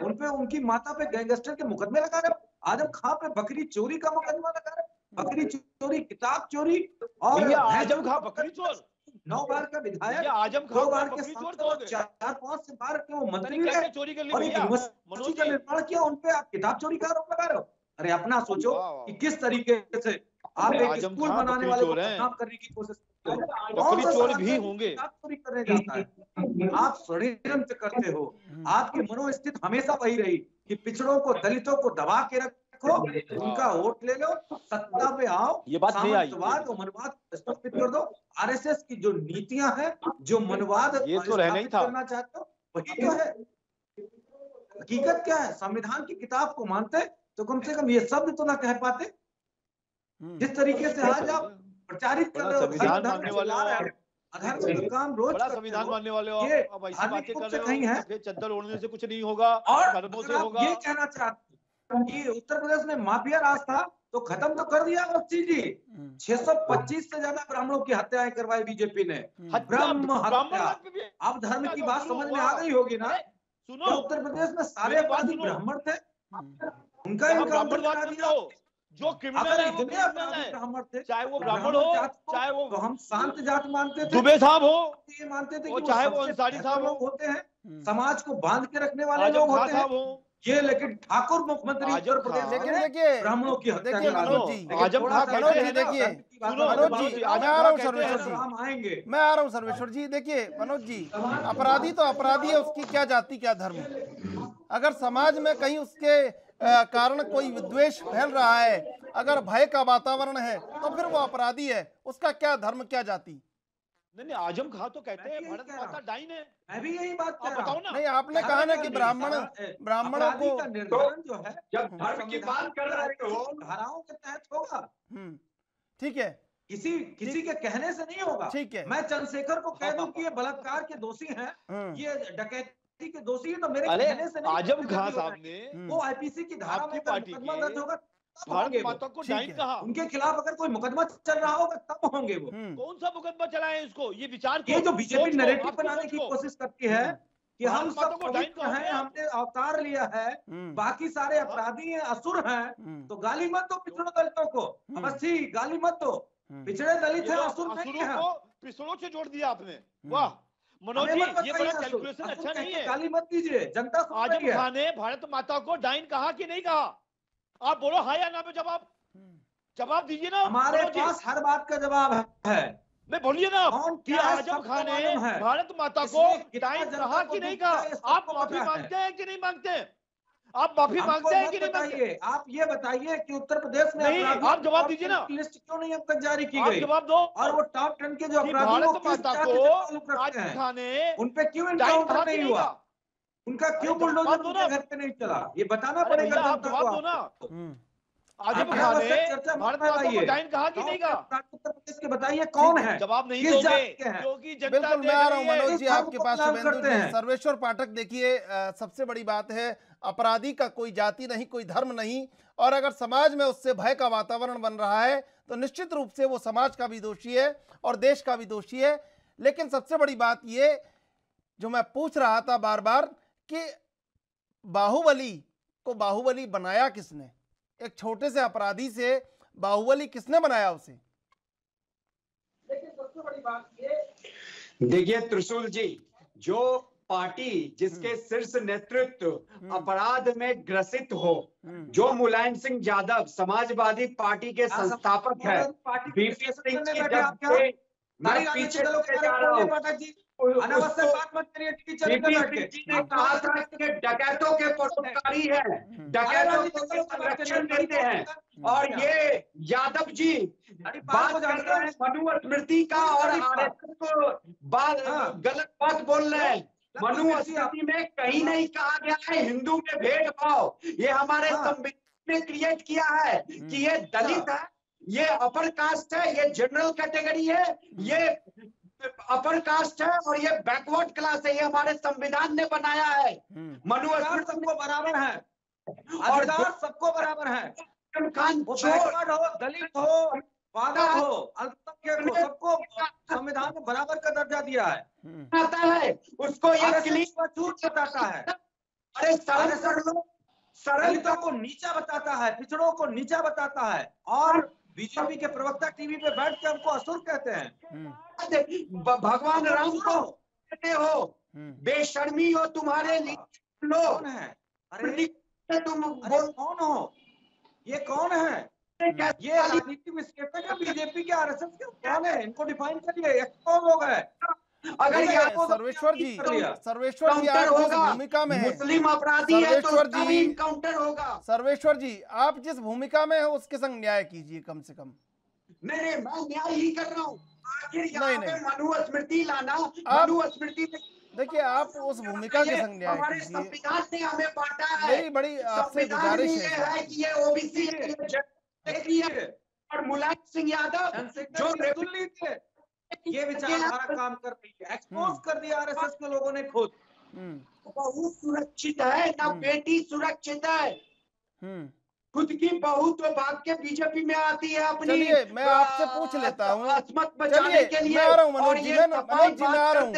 उनपे, उनकी माता पे गैंगस्टर के मुकदमे लगा रहे हो, आजम खां पे बकरी चोरी का मुकदमा लगा रहे हो, बकरी चोरी, किताब चोरी, और आजम खां बकरी चोर 9 बार का विधायक, आजम 2 बार के सांसद, 4-5 बार के वो मंत्री रहे, चोरी कर और यूनिवर्सिटी का निर्माण किया, उनपे आप किताब चोरी का आरोप लगा रहे हो। अरे अपना सोचो कि किस तरीके से आप एक स्कूल बनाने वाले को बदनाम करने की कोशिश करते हो। बकरी चोर भी होंगे, चोरी करने जाता है, आप षड्यंत्र करते हो। आपकी मनोस्थिति हमेशा वही रही कि पिछड़ों को, दलितों को दबा के रखो, उनका वोट ले लो, सत्ता पे आओ, ये बात नहीं आई, सामंतवाद और मनवाद स्थापित कर दो। आरएसएस की जो नीतियां हैं, जो मनवाद ये तो रहना ही था, करना चाहते हो, वही तो है। हकीकत क्या है? संविधान की किताब को मानते तो कम से कम ये शब्द तो ना कह पाते। जिस तरीके से आज आप प्रचारित कर रहे हो, संविधान मानने वाले अधर्म काम रोज बड़ा संविधान मानने वाले हो, अब ऐसी बातें कर रहे हो कि चद्दर ओढ़ने से कुछ नहीं होगा, और धर्मों से होगा। ये कहना चाहते हैं कि उत्तर प्रदेश में माफिया राज था तो खत्म तो कर दिया अवस्थी जी। 625 से ज्यादा ब्राह्मणों की हत्याएं करवाई बीजेपी ने, ब्रह्म हत्या। अब धर्म की बात समझ में आ गई होगी ना? सुनो, उत्तर प्रदेश में सारे अपराधी ब्राह्मण थे, उनका इनकाउंटर करा दिया। जो क्रिमिनल है वो ब्राह्मण थे, चाहे वो ब्राह्मण हो, चाहे वो, तो हम शांत जात मानते थे, दुबे साहब हो, ये मानते थे कि चाहे वो अंसारी साहब होते हैं, समाज को बांध के रखने वाले लोग होते हैं ये। लेकिन ठाकुर मुख्यमंत्री उत्तर प्रदेश, लेकिन देखिए ब्राह्मणों की हत्या, देखिए मनोज जी, देखिए मनोज जी, मैं आ रहा हूँ सर्वेश्वर जी, आएंगे, मैं आ रहा हूँ सर्वेश्वर जी। देखिए मनोज जी, अपराधी तो अपराधी है, उसकी क्या जाति क्या धर्म। अगर समाज में कहीं उसके कारण कोई विद्वेष फैल रहा है, अगर भय का वातावरण है, तो फिर वो अपराधी है, उसका क्या धर्म क्या जाति। नहीं, आजम खां तो कहते हैं भारत माता डाइन है। मैं भी यही बात आप बताओ ना। नहीं, आपने कहा ना कि ब्राह्मणों को का निर्धारण जो है, जब धर्म की बात कर रहे हो, धाराओं के तहत होगा। ठीक है, किसी के कहने से नहीं होगा। ठीक है, मैं चंद्रशेखर को कह दूं कि ये बलात्कार के दोषी हैं, ये डकैती के दोषी हैं, तो मेरे कहने से नहीं। आजम खां साहब ने वो आईपीसी की धारा में मुकदमा दर्ज होगा, भारत माता को डाइन कहा। उनके खिलाफ अगर कोई मुकदमा चल रहा होगा तब होंगे वो। कौन सा मुकदमा चलाए इसको? ये विचार, ये जो बीजेपी नैरेटिव बनाने की कोशिश करती है कि हम सब पवित्र हैं, हमने अवतार लिया है, बाकी सारे अपराधी हैं, असुर हैं, तो गाली मत दो पिछड़े दलितों को, अवस्थी गाली मत दो, पिछड़े दलित हैं, असुर नहीं है। पिछड़ों से जोड़ दिया आपने, वाह मनोज जी, ये बड़ा कैलकुलेशन अच्छा नहीं है। गाली मत दीजिए, जनता। आजम खां ने भारत माता को डाइन कहा कि नहीं कहा? आप बोलो हाँ या ना पे जवाब दीजिए ना। हमारे पास हर बात का जवाब है। नहीं बोलिए ना, कौन कि क्या है आजम सबको खान ने मालूम है। भारत माता को इसमें कितना टाइम जनता कहा को कि नहीं दुख है, कहा? ये आप सबको माफी पता है। मांगते हैं कि नहीं मांगते हैं? आप माफी हमको मांगते हैं मत कि नहीं मांगते? बताइए, आप ये बताइए कि उत्तर प्रदेश में नहीं, अपराधियों आप जवाब की दीजिए ना। लिस्ट क्यों नहीं अब तक जारी की आप गई? जवाब दो और वो टॉप 10 के जो कि अपराधी वो भारत किस माता जाति को से ताल्लुक रखते आजम हैं, खान ने उन पे क्यों टाइम कहा इनकाउंटर कि नहीं नहीं हुआ, कहा? उनका क्यों अरे बुलडोजर जवाब दो उनके ना। घर पे नहीं चला, ये बताना अरे पड़ेगा भैया आप जनता जवाब को। दो ना। आपको आजम आप खान ने चर्चा भारत मत माता को फैलाइए। टाइम कहा कि नहीं कहा? उत्तर प्रदेश के बताइए कौन है, जवाब नहीं किस दोगे जाति के हैं? क्योंकि जनता बिल्कुल, मैं देख आ रहा रही हूँ है। मनोज जी इस आपके धर्म को पास। बदनाम शुभेंदु करते जी, हैं। सर्वेश्वर पाठक, देखिए सबसे बड़ी बात है, अपराधी का कोई जाति नहीं, कोई धर्म नहीं, और अगर समाज में उससे भय का वातावरण बन रहा है तो निश्चित रूप से वो समाज का भी दोषी है और देश का भी दोषी है। लेकिन सबसे बड़ी बात ये जो मैं पूछ रहा था बार बार कि बाहुबली को बाहुबली बनाया किसने? एक छोटे से अपराधी से बाहुबली किसने बनाया उसे? लेकिन सबसे बड़ी बात ये, देखिए त्रिशूल जी, जो पार्टी जिसके शीर्ष नेतृत्व अपराध में ग्रसित हो, जो मुलायम सिंह यादव समाजवादी पार्टी के संस्थापक है, बीपी सिंह की जब से मैं पीछे जा रहा हूँ, अनावश्यक बात मत करिए टीवी चैनल पे बैठ के। जी ने कहा था कि डकैतों के परोपकारी है, डकैतों को संरक्षण देते हैं, और ये यादव जी बात कर रहे हैं मनुस्मृति का और आरएसएस को गलत बात बोल रहे हैं। मनुस्मृति में कहीं नहीं कहा गया है हिंदू में भेदभाव। ये हमारे संविधान ने क्रिएट किया है कि ये दलित है, ये अपर कास्ट है, ये जनरल कैटेगरी है, ये अपर कास्ट है और ये बैकवर्ड क्लास है। ये हमारे संविधान ने बनाया है। मनुस्मृति सबको बराबर है, और अधिकार सबको बराबर है, खान वो चोर बैकवर्ड हो, दलित हो, वादक हो, अल्पसंख्यक हो, सबको संविधान ने बराबर का दर्जा दिया है। आता है उसको ये आरएसएस को चूर बताता है, अरे सरल दलितों को नीचा बताता है, पिछड़ों को नीचा बताता है, और बीजेपी के प्रवक्ता टीवी पे बैठ के हमको असुर कहते हैं। भगवान राम को कहते हो, बेशर्मी हो तुम्हारे लोग। कौन है? अरे तुम कौन हो? ये कौन है? ये राजनीति विश्लेषक है बीजेपी के, आरएसएस के कौन है? इनको डिफाइन करिए, कौन लोग हैं? अगर सर्वेश्वर जी, सर्वेश्वर जी काउंटर आप जिस होगा, भूमिका में है, मुस्लिम अपराधी है तो सर्वेश्वर उसका जी, भी इनकाउंटर होगा। सर्वेश्वर जी आप जिस भूमिका में हो उसके संग न्याय कीजिए कम से कम। नहीं मैं न्याय ही कर रहा हूँ। आखिर यहाँ पे नहीं। मनुस्मृति लाना, मनुस्मृति देखिए आप उस भूमिका के संग न्याय हमारे कीजिए। संविधान ने हमें बांटा है। मेरी बड़ी आपसे गुजारिश है कि ये ओबीसी और मुलायम सिंह यादव जो ये विचारधारा काम कर रही है, एक्सपोज कर दिया आरएसएस के लोगों ने खुद। बहू सुरक्षित है ना बेटी सुरक्षित है। खुद की बहू तो भाग के बीजेपी में आती है अपनी। चलिए मैं आपसे पूछ लेता हूँ, अस्मत बचाने के लिए। मैं आ रहा हूँ मनोज जी, मनोज जी मैं आ रहा हूँ।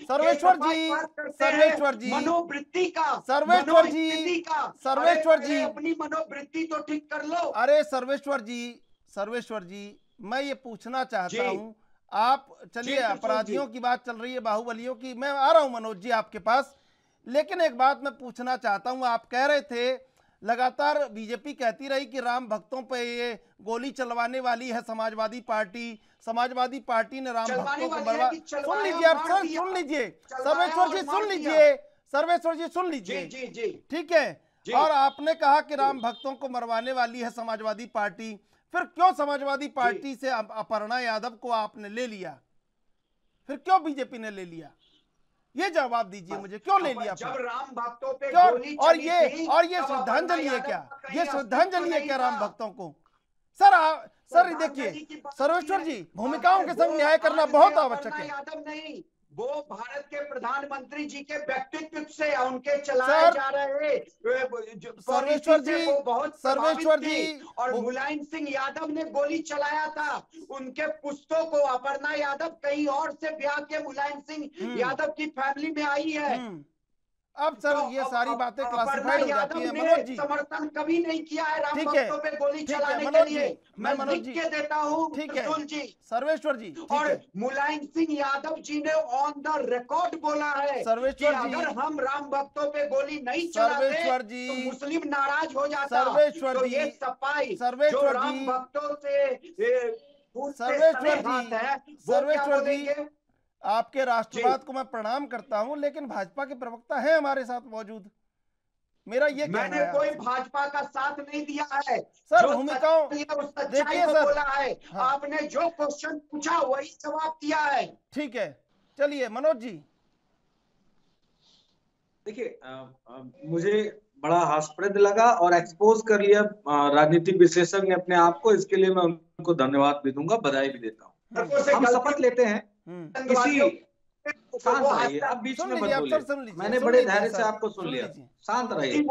सर्वेश्वर जी, सर्वेश्वर जी, मनोवृत्ति का, सर्वेश्वर जी, सर्वेश्वर जी, अपनी मनोवृत्ति तो ठीक कर लो। अरे सर्वेश्वर जी, सर्वेश्वर जी मैं ये पूछना चाहता हूँ, आप चलिए अपराधियों की बात चल रही है, बाहुबलियों की, मैं आ रहा हूँ मनोज जी आपके पास, लेकिन एक बात मैं पूछना चाहता हूँ। आप कह रहे थे लगातार बीजेपी कहती रही कि राम भक्तों पे ये गोली चलवाने वाली है समाजवादी पार्टी, समाजवादी पार्टी ने राम भक्तों को बर्बाद। सुन लीजिए आप सर, सुन लीजिए सर्वेश्वर जी, सुन लीजिए सर्वेश्वर जी, सुन लीजिए, ठीक है। और आपने कहा कि राम भक्तों को मरवाने वाली है समाजवादी पार्टी, फिर क्यों समाजवादी पार्टी से अपर्णा यादव को आपने ले लिया? फिर क्यों बीजेपी ने ले लिया? ये जवाब दीजिए मुझे, क्यों ले लिया? जब राम भक्तों पे क्यों? गोली और चली ये श्रद्धांजलि है क्या? ये श्रद्धांजलि है क्या राम भक्तों को? सर देखिए सर्वेश्वर जी, भूमिकाओं के संग न्याय करना बहुत आवश्यक है। यादव नहीं, वो भारत के प्रधानमंत्री जी के व्यक्तित्व से उनके चलाए जा रहे सर्वेश्वर जी, वो बहुत सर्वेश्वर जी, और मुलायम सिंह यादव ने गोली चलाया था। उनके पुश्तों को अपर्णा यादव कहीं और से ब्याह के मुलायम सिंह यादव की फैमिली में आई है। अब सर ये सारी बातें क्लासिफाइड हो जाती है मनोज जी। समर्थन कभी नहीं किया है राम ठीक है, भक्तों पे गोली चलाने के मनोज लिए। जी, मैं मनोज जी के देता हूँ, ठीक है जी, सर्वेश्वर जी, और मुलायम सिंह यादव जी ने ऑन द रिकॉर्ड बोला है सर्वेश्वर कि जी, अगर हम राम भक्तों पे गोली नहीं चलाते तो मुस्लिम नाराज हो जाता। सर्वेश्वर तो जी, ये सफाई सर्वेश्वर जो राम जी, भक्तों से सर्वेश्वर जी, आपके राष्ट्रवाद को मैं प्रणाम करता हूं, लेकिन भाजपा के प्रवक्ता हैं हमारे साथ मौजूद। मेरा ये कहना है, मैंने कोई भाजपा का साथ नहीं दिया है सर। भूमिकाओं देखिए सर, बोला है। हाँ। आपने जो क्वेश्चन पूछा वही जवाब दिया है। ठीक है, चलिए मनोज जी। देखिए, मुझे बड़ा हास्यप्रद लगा और एक्सपोज कर लिया राजनीतिक विश्लेषक ने अपने आप को। इसके लिए मैं उनको धन्यवाद भी दूंगा, बधाई भी देता हूँ। हम शपथ लेते हैं किसी शांत रहिए, अब बीच में मत बोलिए। मैंने बड़े धैर्य से आपको सुन लिया, शांत रहिए।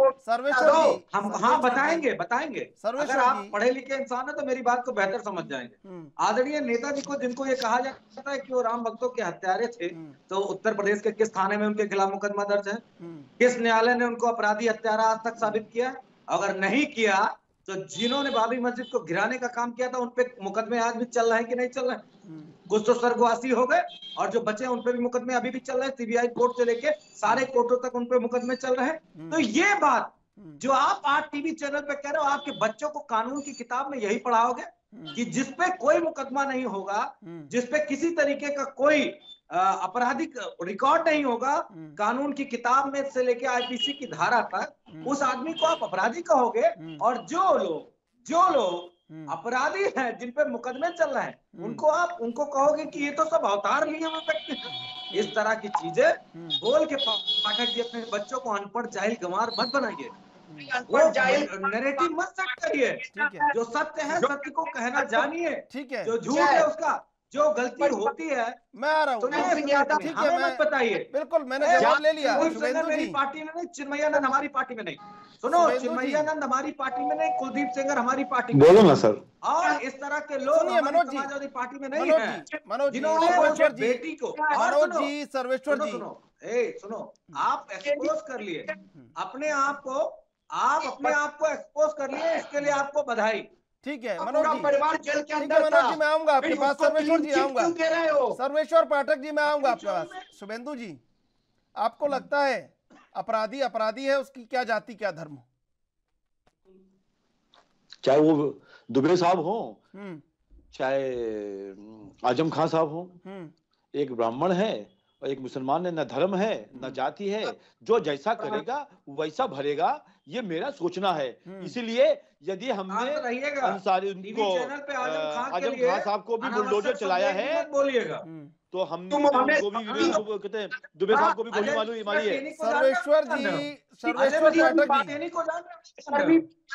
हम हाँ बताएंगे। अगर आप पढ़े लिखे इंसान है तो मेरी बात को बेहतर समझ जाएंगे। आदरणीय नेताजी को, जिनको ये कहा जाता है कि वो राम भक्तों के हत्यारे थे, तो उत्तर प्रदेश के किस थाने में उनके खिलाफ मुकदमा दर्ज है? किस न्यायालय ने उनको अपराधी हत्यारा आज तक साबित किया? अगर नहीं किया तो जिन्होंने बाबरी मस्जिद को गिराने का काम किया था उन पे मुकदमे आज भी चल रहे हैं कि नहीं चल रहे हैं? कुछ तो स्वर्गवासी हो गए और जो बचे उन पे भी मुकदमे अभी भी चल रहे हैं। सीबीआई कोर्ट से लेके सारे कोर्टों तक उन पे मुकदमे चल रहे हैं। तो ये बात जो आप आज टीवी चैनल पे कह रहे हो, आपके बच्चों को कानून की किताब में यही पढ़ाओगे कि जिसपे कोई मुकदमा नहीं होगा, जिसपे किसी तरीके का कोई आपराधिक रिकॉर्ड नहीं होगा, कानून की किताब में से लेके आईपीसी की धारा तक, उस आदमी को आप अपराधी कहोगे? और जो लोग अपराधी हैं, जिन पे मुकदमे चल रहे हैं, उनको कहोगे कि ये तो सब अवतार लिए हुए व्यक्ति हैं। इस तरह की चीजें बोल के पाठक जी अपने बच्चों को अनपढ़ जाहिल गंवार मत बनाइए, नैरेटिव मत सेट करिए। जो सत्य है सत्य को कहना जानिए, जो झूठ है उसका जो गलती होती है। मैं आ रहा हूँ, ठीक है, मत बताइए। बिल्कुल, मैंने जवाब ले लिया। मेरी पार्टी में नहीं, चिन्मयानंद हमारी पार्टी में नहीं। सुनो, चिन्मयानंद हमारी पार्टी में नहीं, कुलदीप सेंगर हमारी पार्टी में। बोलो ना सर। और इस तरह के लोग समाजवादी पार्टी में नहीं है, जिन्होंने बेटी को। मनोज जी, सर्वेश्वर जी, सुनो, आप एक्सपोज कर लिए अपने आप को, आप अपने आप को एक्सपोज कर लिए, इसके लिए आपको बधाई। ठीक है मनोज जी, परिवार जेल के अंदर था। मनोज जी मैं आऊंगा आपके पास। सर्वेश्वर जी आऊंगा, सर्वेश्वर पाठक जी मैं आऊंगा आपके पास। शुभेंदु जी, आपको लगता है अपराधी है, उसकी क्या जाति क्या धर्म? चाहे वो दुबे साहब हो, चाहे आजम खान साहब हो, एक ब्राह्मण है और एक मुसलमान है, न धर्म है न जाति है। जो जैसा करेगा वैसा भरेगा, ये मेरा सोचना है। इसीलिए यदि हमने अंसारी उनको आजम खान साहब को भी बुलडोजर चलाया है, बोलिएगा तो हमने उनको भी कहते हैं दुबे साहब को भी गोली मारी है। सर्वेश्वर पाठक जी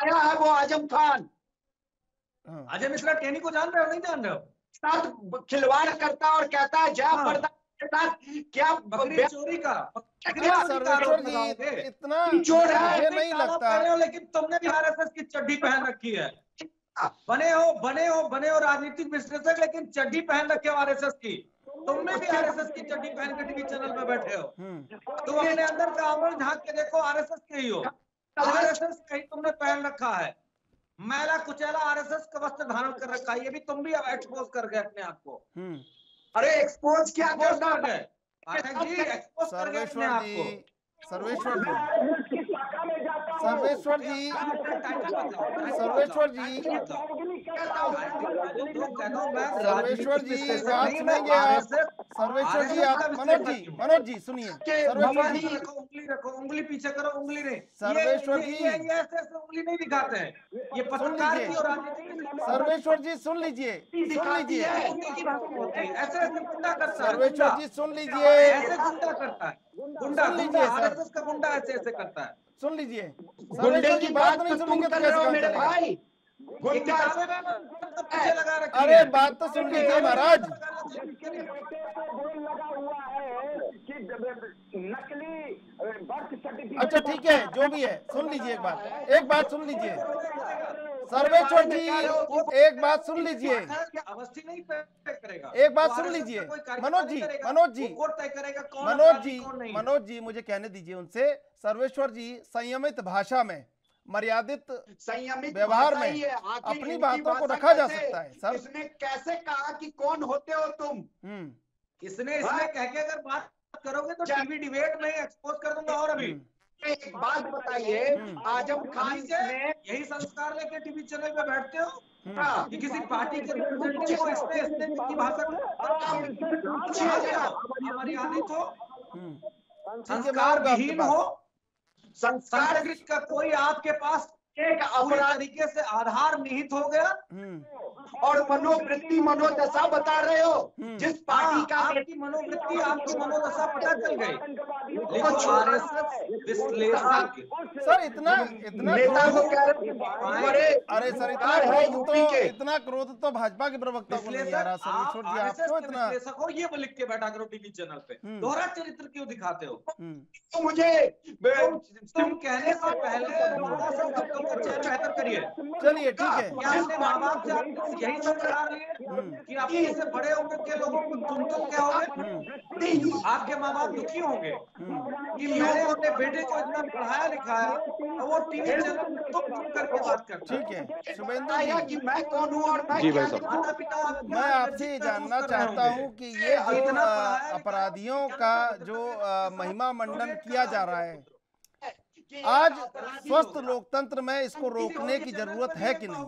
है वो आजम खान, अजय मिश्रा टेनी को जान रहे हो, नहीं जान रहे हो? साथ खिलवाड़ करता और कहता है जय पर्दा के साथ क्या बकरी चोरी का। सर्वेश्वर जी इतना चोर है मुझे नहीं लगता, लेकिन तुमने भी आरएसएस की चड्डी पहन रखी है। बने हो राजनीतिक विश्लेषक, लेकिन चड्डी पहन रखे हो आरएसएस की। तुमने भी आरएसएस की चड्डी पहन के टीवी चैनल पे बैठे हो। तुम अपने अंदर का आमरण झांक के देखो, आरएसएस के ही हो। आरएसएस का ही तुमने पहन रखा है, मैला कुचैला आरएसएस का वस्त्र धारण कर रखा है। ये भी तुम भी एक्सपोज कर गए अपने आप को। अरे एक्सपोज क्या करना है पाठक जी, एक्सपोज कर गए अपने आप को। सर्वेश्वर जी आप मनोज जी सुनिए। सर्वेश्वर जी उंगली पीछे करो, उंगली नहीं। सर्वेश्वर जी ऐसे उंगली नहीं दिखाते हैं, ये पत्रकारिता और राजनीति। सर्वेश्वर जी सुन लीजिए, ऐसे गुंडा करता है। सर्वेश्वर जी सुन लीजिए, ऐसे गुंडा करता है, गुंडा आरएसएस का गुंडा ऐसे करता है। सुन लीजिए, गुंडे की बात नहीं सुनेंगे तो कैसे मेरे भाई? अरे बात तो सुन लीजिए महाराज। अच्छा ठीक है, जो भी है सुन लीजिए, एक बात सुन लीजिए। सर्वेश्वर जी एक बात सुन लीजिए, एक बात सुन लीजिए। मनोज जी मुझे कहने दीजिए उनसे। सर्वेश्वर जी संयमित भाषा में, मर्यादित संयमित व्यवहार में अपनी बातों को रखा जा सकता है। सर इसने कैसे कहा कि कौन होते हो तुम? इसने कह के अगर बात करोगे तो टीवी डिबेट में एक्सपोज कर दूंगा। और अभी एक बात बताइए, आजम खान ने यही संस्कार लेके टीवी चैनल पे बैठते हो? कि किसी पार्टी के रिप्रेजेंटेटिव को इसने की भाषा हमारी आदत हो, संस्कार विहीन हो, संस्कृत का कोई आपके पास एक अपराध तरीके से आधार निहित हो गया और मनोवृत्ति मनोदशा बता रहे हो जिस पार्टी का आपकी मनोवृत्ति आपकी मनोदशा पता चल गई, लेकिन आरएसएस विश्लेषक सर इतना नेता को कह रहे अरे सर इतना क्रोध तो भाजपा के प्रवक्ता को नहीं आ रहा सर, छोड़ दिया आपको इतना विश्लेषक हो ये लिख के बैठा करो टीवी चैनल पे, दोहरा चरित्र क्यों दिखाते हो? तो मुझे तुम कहने से पहले बेहतर करिए। चलिए ठीक है, माँ बाप से यही संस्कार लिए कि अपने से बड़े उम्र के लोगों को तुम तो क्या होगे, आपके माँ बाप दुखी होंगे कि मैंने अपने बेटे को इतना पढ़ाया लिखाया और वो टीवी चैनल तुम करके बात करते। ठीक है शुभेंदु जी, मैं कौन हूँ और मैं जी भाई साहब, माता पिता मैं आपसे जानना चाहता हूँ कि ये जो अपराधियों का जो महिमा मंडन किया जा रहा है आज स्वस्थ लोकतंत्र में, इसको रोकने की जरूरत है कि नहीं?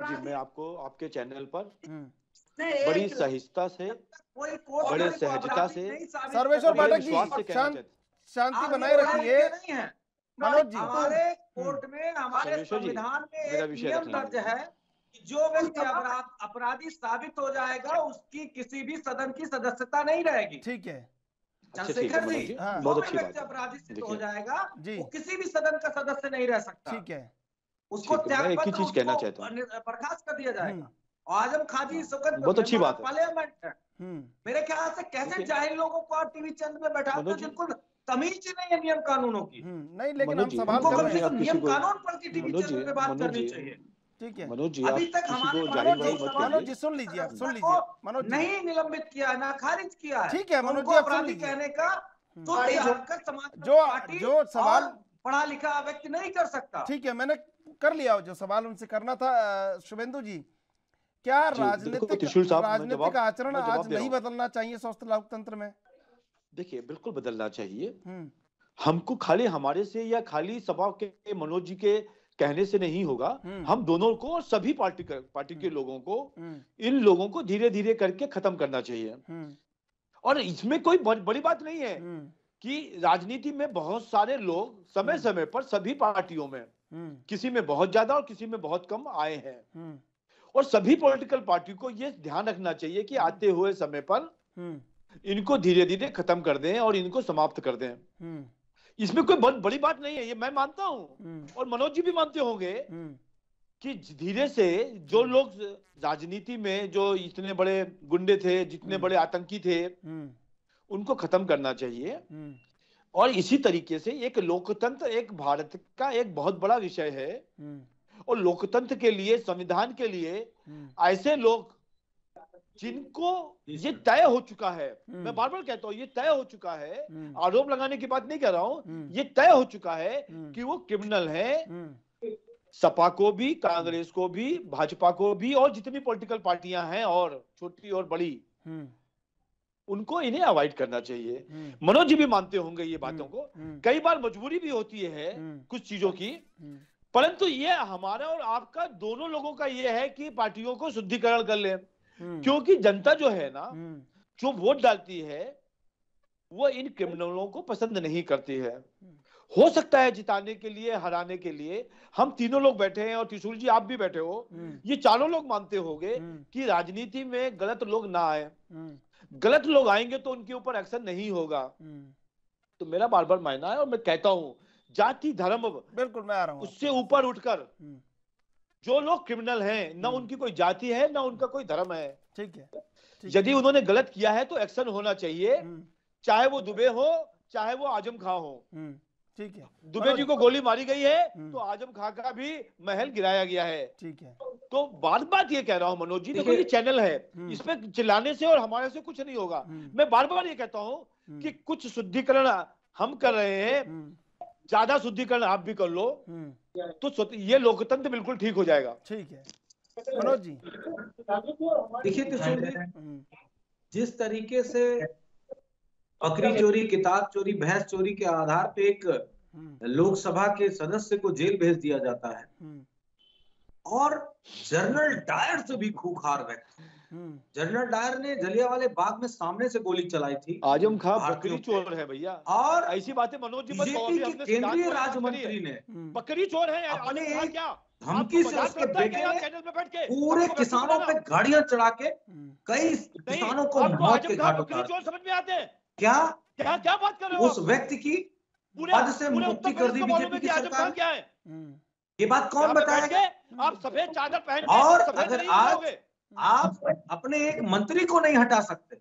जी मैं आपको आपके चैनल पर बड़ी सहिष्णुता से, बड़े सहजता से, सर्वेश्वर पाठक जी शांति बनाए रखिए। मनोज जी, हमारे कोर्ट में, हमारे संविधान में एक नियम दर्ज है कि जो व्यक्ति अपराधी साबित हो जाएगा उसकी किसी भी सदन की सदस्यता नहीं रहेगी। ठीक है चंद्रशेखर जी, बहुत अच्छी बात है। अपराधी सिद्ध हो जाएगा जी, वो किसी भी सदन का सदस्य नहीं रह सकता। ठीक है, उसको मैं एक ही चीज कहना चाहता हूँ, बर्खास्त कर दिया जाएगा। और आजम खाजी बहुत अच्छी बात है। पार्लियामेंट है, मेरे ख्याल से कैसे जाहिल लोगों को आप टीवी चैनल में बैठा दो जिनको तमीज ही नहीं है नियम कानूनों की। नहीं लेकिन हम सवाल उनको कर कम रहे से हैं। कम नियम कानून पर की टीवी चैनल पे बात करनी चाहिए। ठीक है मनोज जी, अभी आप तक किसी हमारे को जाहिल भाई मत मनोज करिए। जी सुन लीजिए, आप सुन लीजिए मनोज जी, नहीं निलंबित किया ना खारिज किया है। ठीक है मनोज उनको जी, आप सुन अपराधी लीजिए। कहने का तो समाज जो सवाल पढ़ा लिखा व्यक्ति नहीं कर सकता। ठीक है, मैंने कर लिया जो सवाल उनसे करना था। शुभेंदु जी, क्या राजनीतिक आचरण आज नहीं बदलना चाहिए स्वस्थ लोकतंत्र में? देखिए बिल्कुल बदलना चाहिए। हमको खाली हमारे से या खाली सभा के मनोज जी के कहने से नहीं होगा, हम दोनों को, सभी पार्टी के लोगों को, इन लोगों को धीरे धीरे करके खत्म करना चाहिए। और इसमें कोई बड़ी बात नहीं है कि राजनीति में बहुत सारे लोग समय समय पर सभी पार्टियों में किसी में बहुत ज्यादा और किसी में बहुत कम आए हैं, और सभी पॉलिटिकल पार्टी को ये ध्यान रखना चाहिए कि आते हुए समय पर इनको धीरे धीरे खत्म कर दें और इनको समाप्त कर दें। इसमें कोई बड़ी बात नहीं है, ये मैं मानता हूं और मनोज जी भी मानते होंगे कि धीरे से जो लोग राजनीति में जो इतने बड़े गुंडे थे, जितने बड़े आतंकी थे, उनको खत्म करना चाहिए। और इसी तरीके से एक लोकतंत्र एक भारत का एक बहुत बड़ा विषय है, और लोकतंत्र के लिए, संविधान के लिए ऐसे लोग जिनको ये तय हो चुका है, मैं बार बार कहता हूं ये तय हो चुका है, आरोप लगाने की बात नहीं कर रहा हूं, ये तय हो चुका है कि वो क्रिमिनल है। सपा को भी, कांग्रेस को भी, भाजपा को भी, और जितनी पॉलिटिकल पार्टियां हैं और छोटी और बड़ी, उनको इन्हें अवॉइड करना चाहिए। मनोज जी भी मानते होंगे ये बातों को। कई बार मजबूरी भी होती है कुछ चीजों की, परंतु ये हमारा और आपका दोनों लोगों का ये है कि पार्टियों को शुद्धिकरण कर लें, क्योंकि जनता जो है ना, जो वोट डालती है, वो इन क्रिमिनलों को पसंद नहीं करती है। हो सकता है जिताने के लिए, हराने के लिए हम तीनों लोग बैठे हैं, और त्रिशूल जी आप भी बैठे हो, ये चारों लोग मानते होंगे कि राजनीति में गलत लोग ना आए। गलत लोग आएंगे तो उनके ऊपर एक्शन नहीं होगा। तो मेरा बार बार मानना है, और मैं कहता हूं जाति धर्म बिल्कुल मैं आ रहा हूं उससे ऊपर उठकर जो लोग क्रिमिनल हैं, ना उनकी कोई जाति है ना उनका कोई धर्म है। ठीक है, यदि उन्होंने गलत किया है तो एक्शन होना चाहिए, चाहे वो दुबे हो चाहे वो आजम खां हो। ठीक है, दुबे जी को गोली मारी गई है तो आजम खां का भी महल गिराया गया है। ठीक है, तो बात ये कह रहा हूं मनोज जी, देखो ये चैनल है, इसमें चिल्लाने से और हमारे से कुछ नहीं होगा। मैं बार बार ये कहता हूं कि कुछ शुद्धिकरण हम कर रहे हैं, ज्यादा शुद्धिकरण आप भी कर लो, तो ये लोकतंत्र बिल्कुल ठीक हो जाएगा। ठीक है मनोज जी, देखिए जिस तरीके से बकरी चोरी, किताब चोरी, भैंस चोरी के आधार पे एक लोकसभा के सदस्य को जेल भेज दिया जाता है, और जनरल डायर से भी खूंखार व्यक्ति। जनरल डायर ने जलियांवाले बाग में सामने से गोली चलाई थी। आजम खां बकरी चोर है भैया, और ऐसी बातें मनोज जी बीजेपी के केंद्रीय राज्य मंत्री ने बकरी चोर है अपने एक धमकी से उसके बेटे ने पूरे किसानों पे गाड़ियां चढ़ा के कई किसानों को मौत के घाट उतारा। चोर समझ में आते हैं क्या क्या बात कर रहे हो? उस व्यक्ति की पद से मुक्ति कर दी बीजेपी की सरकार। क्या है ये बात कौन बताएगा? आप सफेद चादर पहन और अगर आप अपने एक मंत्री को नहीं हटा सकते,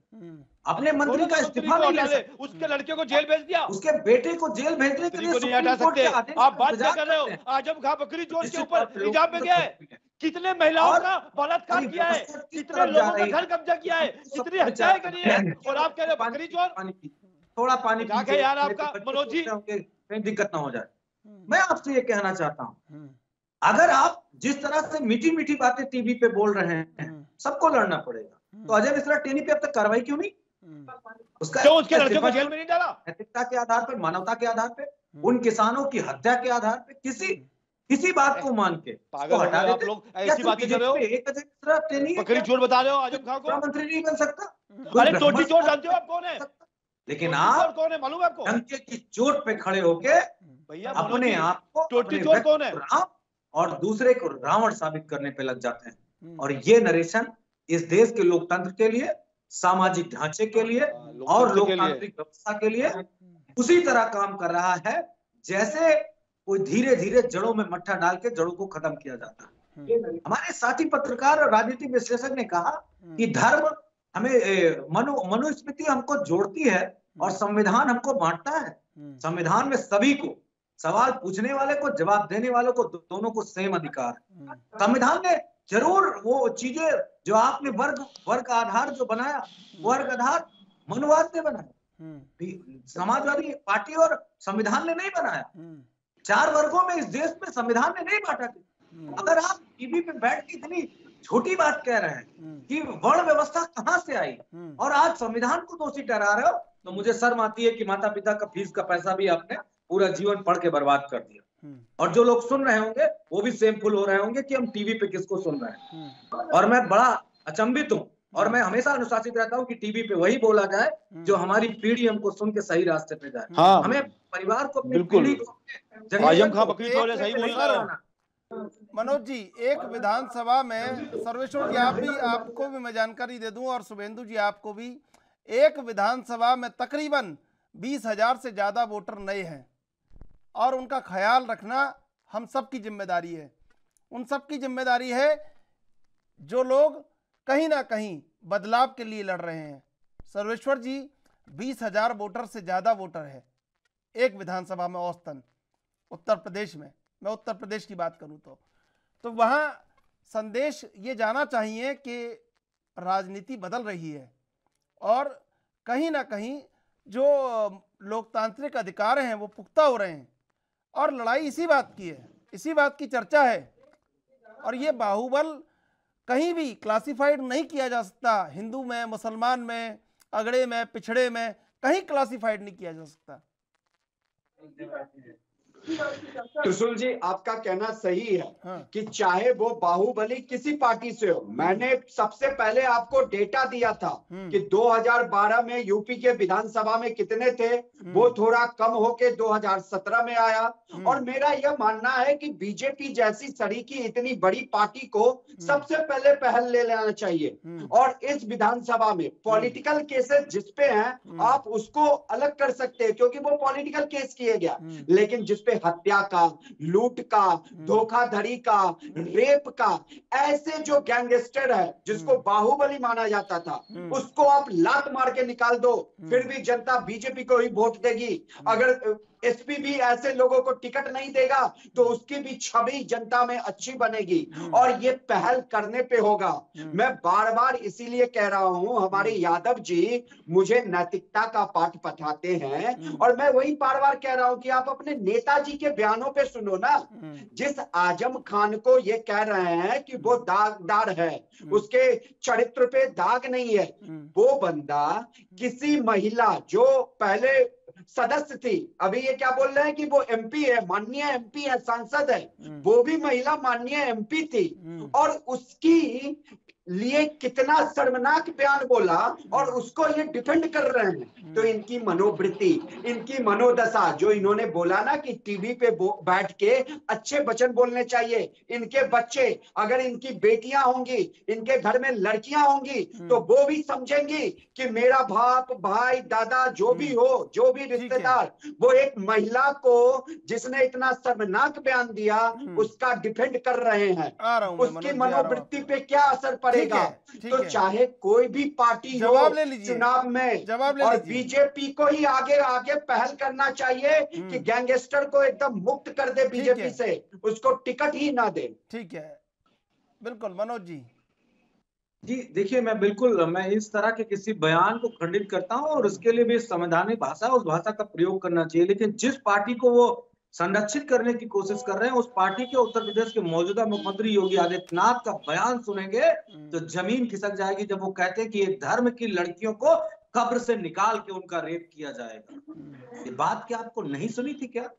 अपने मंत्री का इस्तीफा नहीं ले सकते, उसके लड़के को जेल भेज दिया, उसके बेटे को जेल भेजने के लिए नहीं हटा सकते। आप बात क्या कर रहे हो? आजम खां बकरी चोर के ऊपर हिजाब में गया है, कितने महिलाओं का बलात्कार किया है, कितने लोगों का घर कब्जा किया है, कितनी हत्याएं करी है, और आप कह रहे हो बकरी चोर? थोड़ा पानी पीजिए यार, आपका मनोज जी कहीं दिक्कत ना हो जाए। मैं आपसे ये कहना चाहता हूँ, अगर आप जिस तरह से मीठी मीठी बातें टीवी पे बोल रहे हैं, सबको लड़ना पड़ेगा, तो अजय मिश्रा टेनी पे अब तक कार्रवाई क्यों नहीं? उसके लड़के को जेल में नहीं डाला? नैतिकता के आधार पर, मानवता के आधार पे, उन किसानों की हत्या के आधार पे, किसी बात को मान के हटा देते लोग। ऐसी बातें कर रहे हो? एक अजय मिश्रा टेनी बकरी चोर बता रहे हो आजम खां को? मंत्री नहीं बन सकता? अरे टोटी चोर जानते हो आप कौन है? लेकिन आप कौन है मालूम है आपको? डंके की चोट पे खड़े होके भैया अपने आप को टोटी चोर कौन है और दूसरे को रावण साबित करने पे लग जाते हैं। और ये नरेशन इस देश के लोकतंत्र के लिए, सामाजिक ढांचे के लिए और लोकतांत्रिक व्यवस्था के लिए उसी तरह काम कर रहा है जैसे कोई धीरे धीरे जड़ों में मट्ठा डाल के जड़ों को खत्म किया जाता है। हमारे साथी पत्रकार और राजनीतिक विश्लेषक ने कहा कि धर्म हमें मनुस्मृति हमको जोड़ती है और संविधान हमको बांटता है। संविधान में सभी को, सवाल पूछने वाले को, जवाब देने वालों को, दोनों को सेम अधिकार है। संविधान ने जरूर वो चीजें जो आपने वर्ग आधार जो बनाया, वर्ग आधार मनुवाद ने बनाया, समाजवादी पार्टी और संविधान ने नहीं बनाया। 4 वर्गों में इस देश में संविधान ने नहीं बांटा। अगर आप टीवी पे बैठ के इतनी छोटी बात कह रहे हैं कि वर्ण व्यवस्था कहां से आई और आज संविधान को दोषी ठहरा रहे हो, तो मुझे शर्म आती है कि माता पिता का फीस का पैसा भी आपने पूरा जीवन पढ़ के बर्बाद कर दिया। और जो लोग सुन रहे होंगे वो भी सेमफुल हो रहे होंगे कि हम टीवी पे किसको सुन रहे हैं। और मैं बड़ा अचंभित हूँ और मैं हमेशा अनुशासित रहता हूँ कि टीवी पे वही बोला जाए जो हमारी पीढ़ी हमको सुन के सही रास्ते पे जाए। हाँ, हमें परिवार को, अपनी पीढ़ी को, आजम खां बकरी चोर है, सही बोल रहा है मनोज जी। एक विधानसभा में, सर्वेश्वर जी आपको भी मैं जानकारी दे दूं और शुभेंदु जी आपको भी, एक विधानसभा में तकरीबन 20,000 से ज़्यादा वोटर नए हैं और उनका ख्याल रखना हम सब की जिम्मेदारी है। उन सब की जिम्मेदारी है जो लोग कहीं ना कहीं बदलाव के लिए लड़ रहे हैं। सर्वेश्वर जी, 20,000 वोटर से ज़्यादा वोटर है एक विधानसभा में औसतन उत्तर प्रदेश में। मैं उत्तर प्रदेश की बात करूं तो वहाँ संदेश ये जाना चाहिए कि राजनीति बदल रही है और कहीं ना कहीं जो लोकतांत्रिक अधिकार हैं वो पुख्ता हो रहे हैं और लड़ाई इसी बात की है, इसी बात की चर्चा है। और ये बाहुबल कहीं भी क्लासिफाइड नहीं किया जा सकता, हिंदू में, मुसलमान में, अगड़े में, पिछड़े में, कहीं क्लासिफाइड नहीं किया जा सकता। त्रिशूल जी, आपका कहना सही है कि चाहे वो बाहुबली किसी पार्टी से हो। मैंने सबसे पहले आपको डेटा दिया था कि 2012 में यूपी के विधानसभा में कितने थे, वो थोड़ा कम होके 2017 में आया। और मेरा यह मानना है कि बीजेपी जैसी सरीकी इतनी बड़ी पार्टी को सबसे पहले पहल ले लेना चाहिए। और इस विधानसभा में पॉलिटिकल केसेस जिसपे हैं आप उसको अलग कर सकते हैं क्योंकि वो पॉलिटिकल केस किए गया, लेकिन जिसपे हत्या का, लूट का, धोखाधड़ी का, रेप का, ऐसे जो गैंगस्टर है जिसको बाहुबली माना जाता था, उसको आप लात मार के निकाल दो, फिर भी जनता बीजेपी को ही वोट देगी। अगर एसपी भी ऐसे लोगों को टिकट नहीं देगा तो उसकी भी छवि जनता में अच्छी बनेगी और ये पहल करने पे होगा। मैं बार बार इसीलिए कह रहा हूं, हमारे यादव जी मुझे नैतिकता का पाठ पढ़ाते हैं और मैं वही बार बार कह रहा हूं कि आप अपने नेताजी के बयानों पे सुनो ना। जिस आजम खान को ये कह रहे हैं कि वो दागदार है, उसके चरित्र पे दाग नहीं है, वो बंदा किसी महिला जो पहले सदस्य थी। अभी ये क्या बोल रहे हैं कि वो एमपी है, माननीय एमपी है, सांसद है, वो भी महिला माननीय एमपी थी, और उसकी लिए कितना शर्मनाक बयान बोला और उसको ये डिफेंड कर रहे हैं। तो इनकी मनोवृत्ति, इनकी मनोदशा, जो इन्होंने बोला ना कि टीवी पे बैठ के अच्छे वचन बोलने चाहिए, इनके बच्चे, अगर इनकी बेटियां होंगी, इनके घर में लड़कियां होंगी, तो वो भी समझेंगी कि मेरा बाप, भाई, दादा, जो भी हो, जो भी रिश्तेदार, वो एक महिला को जिसने इतना शर्मनाक बयान दिया उसका डिफेंड कर रहे हैं, उसकी मनोवृत्ति पे क्या असर पड़ेगा। तो चाहे कोई भी पार्टी हो चुनाव में, और बीजेपी को ही आगे आगे पहल करना चाहिए कि गैंगस्टर को एकदम मुक्त कर दे बीजेपी से, उसको टिकट ही ना दे। ठीक है, बिल्कुल। मनोज जी। जी देखिए, मैं इस तरह के किसी बयान को खंडित करता हूं, और उसके लिए भी संवैधानिक भाषा, उस भाषा का प्रयोग करना चाहिए। लेकिन जिस पार्टी को वो संरक्षित करने की कोशिश कर रहे हैं, उस पार्टी के उत्तर प्रदेश के मौजूदा मुख्यमंत्री योगी आदित्यनाथ का बयान सुनेंगे तो जमीन खिसक जाएगी, जब वो कहते हैं कि ये धर्म की लड़कियों को कब्र से निकाल के उनका रेप किया जाएगा। ये बात क्या आपको नहीं सुनी थी क्या?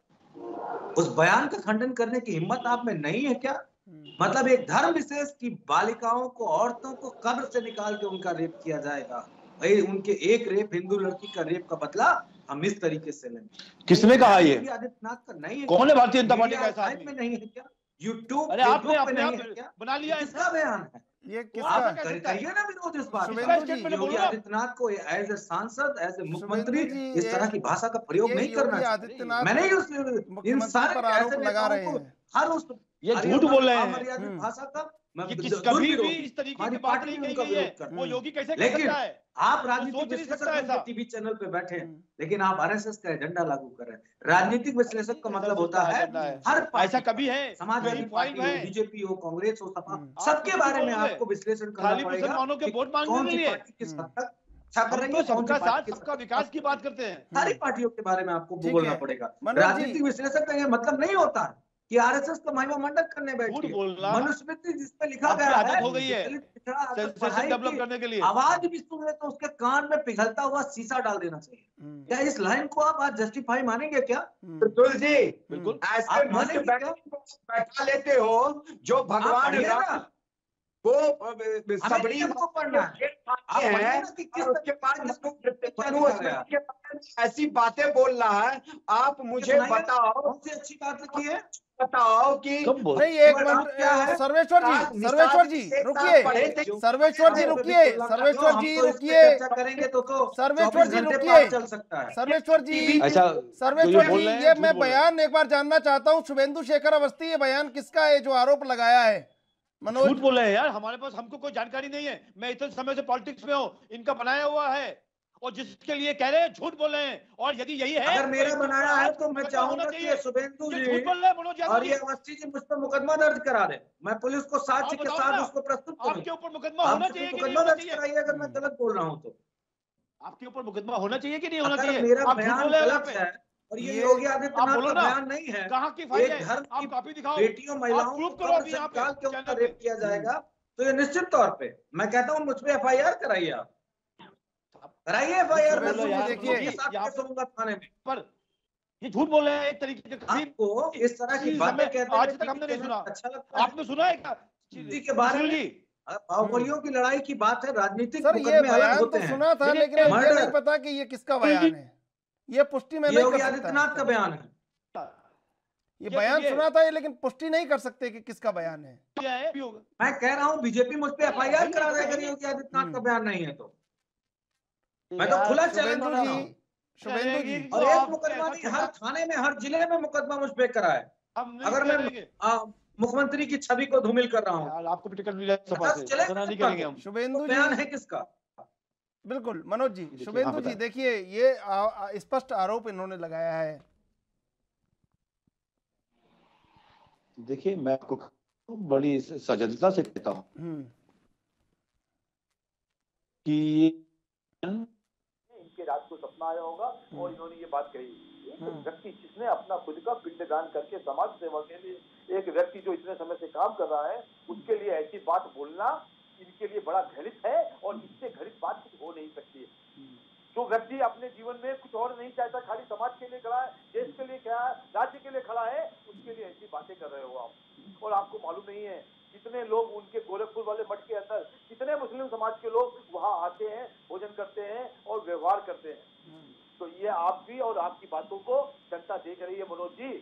उस बयान का खंडन करने की हिम्मत आप में नहीं है क्या? मतलब एक धर्म विशेष की बालिकाओं को, औरतों को कब्र से निकाल के उनका रेप किया जाएगा। भाई, उनके एक रेप, हिंदू लड़की का रेप का बदला हम इस तरीके से लेंगे। किसने कहा ये? आदित्यनाथ का नहीं है? कौन है भारतीय जनता पार्टी का ऐसा आदमी? में नहीं है क्या? यूट्यूब अरे आपने अपने आप क्या बना लिया? किसका बयान है ये? आप करिए ना विरोध इस बात का। योगी आदित्यनाथ को एज ए सांसद, एज ए मुख्यमंत्री इस तरह की भाषा का प्रयोग नहीं करना चाहिए। मैंने इन सारे ऐसे लगा रहे हैं, हर उस ये झूठ बोल रहे हैं अमर्यादित भाषा का कभी भी इस तरीके की बात नहीं कही गई है। वो योगी कैसे कर सकता है? आप राजनीतिक विश्लेषक टीवी चैनल पे बैठे हैं, लेकिन आप आरएसएस का एजेंडा लागू कर रहे हैं। राजनीतिक विश्लेषक का मतलब होता है हर ऐसा कभी है, समाजवादी पार्टी हो, बीजेपी हो, कांग्रेस हो, सपा, सबके बारे में आपको विश्लेषण करना पड़ेगा। मुसलमानों के वोट मांगने के लिए किस हद तक अच्छा कर रही है, सबका साथ, सबका विकास की बात करते हैं। सारी पार्टियों के बारे में आपको बोलना पड़ेगा। राजनीतिक विश्लेषक का ये मतलब नहीं होता है कि आरएसएस का महिमा मंडप करने बैठी है। मनुस्मृति जिसपे लिखा गया है हो गई है डेवलप करने के लिए, आवाज भी सुने तो उसके कान में पिघलता हुआ शीशा डाल देना चाहिए। क्या इस लाइन को आप आज जस्टिफाई मानेंगे क्या? बिल्कुल जी, बिल्कुल। ऐसे मनुष्य बैठा लेते हो जो भगवान वो सबरी को पढ़ना है, उसके बाद ऐसी बातें बोल रहा है। आप मुझे बताओ, अच्छी बात की है, बताओ कि नहीं, एक मिनट सर्वेश्वर जी, सर्वेश्वर जी रुकिए, सर्वेश्वर जी रुकिए, सर्वेश्वर जी रुकिए, करेंगे तो सर्वेश्वर जी रुकिए, चल सकता है। सर्वेश्वर जी, अच्छा सर्वेश्वर जी, ये मैं बयान एक बार जानना चाहता हूँ। शुभेंदु शेखर अवस्थी, ये बयान किसका है जो आरोप लगाया है? मनोज, झूठ बोल रहे हैं यार, हमारे पास, हमको कोई जानकारी नहीं है। मैं इतने समय से पॉलिटिक्स में हूँ, इनका बनाया हुआ है, और जिसके लिए कह रहे हैं झूठ बोल रहे हैं। और यदि यही है, अगर मेरा बनाया है तो मैं चाहूंगा कि ये शुभेंदु जी और ये अवस्थी जी मुझ पर मुकदमा दर्ज करा दे। मैं पुलिस को साक्ष्य के साथ उसको प्रस्तुत करूं। आपके ऊपर मुकदमा होना चाहिए, मुकदमा दर्ज कराइए अगर मैं गलत बोल रहा हूँ तो। आपके ऊपर मुकदमा होना चाहिए कि नहीं होना चाहिए? मेरा बयान गलत है और ये योगी आदित्यनाथ का बयान नहीं है, कहाँ की फाइल है? धर्म आप कॉपी दिखाओ, बेटियों, महिलाओं को रेप किया जाएगा, तो ये निश्चित तौर पे मैं कहता हूँ मुझ पे एफआईआर कराइए। आप कराइए एफआईआर, मैं सुनूंगा थाने में। पर ये झूठ बोल रहे हैं एक तरीके से। आपको इस तरह की बातें कहते हैं, आज तक हमने नहीं सुना। अच्छा लगता है? आपने सुना है क्या किसी के बारे में? बाहुबलियों की लड़ाई की बात है, राजनीतिक मुकदमे अलग होते हैं। सुना था, लेकिन मुझे नहीं पता कि ये किसका बयान है। ये पुष्टि मैं नहीं कर सकता। आदित्यनाथ का बयान है, ये बयान सुना था, लेकिन पुष्टि नहीं कर सकते कि किसका बयान है। मैं कह रहा हूँ बीजेपी मुझ पे एफआईआर करा देगा अगर योगी आदित्यनाथ का बयान नहीं है तो। मैं तो खुला चैलेंज कर रहा हूँ। शुभेंदु जी, और एक मुकदमा नहीं, हर थाने में, हर जिले में मुकदमा मुझ पे करा है। अगर मैं मुख्यमंत्री की छवि को धूमिल कर रहा हूँ, आपको टिकट मिला नहीं करेंगे हम। शुभेंदु बयान है किसका? बिल्कुल मनोज जी, शुभेंदु जी देखिए, ये स्पष्ट आरोप इन्होंने लगाया है। देखिए, मैं आपको बड़ी सजगता से कहता हूँ कि इनके राज को सपना आया होगा और इन्होंने ये बात कही। एक व्यक्ति जिसने अपना खुद का पिंडदान करके समाज सेवा के लिए, एक व्यक्ति जो इतने समय से काम कर रहा है, उसके लिए ऐसी बात बोलना इनके लिए बड़ा घृणित है, और इससे घृणित बात कुछ हो नहीं सकती है। जो व्यक्ति अपने जीवन में कुछ और नहीं चाहता, खाली समाज के लिए खड़ा है, देश के लिए खड़ा है, राज्य के लिए खड़ा है, उसके लिए ऐसी बातें कर रहे हो आप। और आपको मालूम नहीं है कितने लोग उनके गोरखपुर वाले मठ के अंदर, कितने मुस्लिम समाज के लोग वहां आते हैं, भोजन करते हैं और व्यवहार करते हैं। तो ये आप भी और आपकी बातों को जनता देख रही है मनोज जी,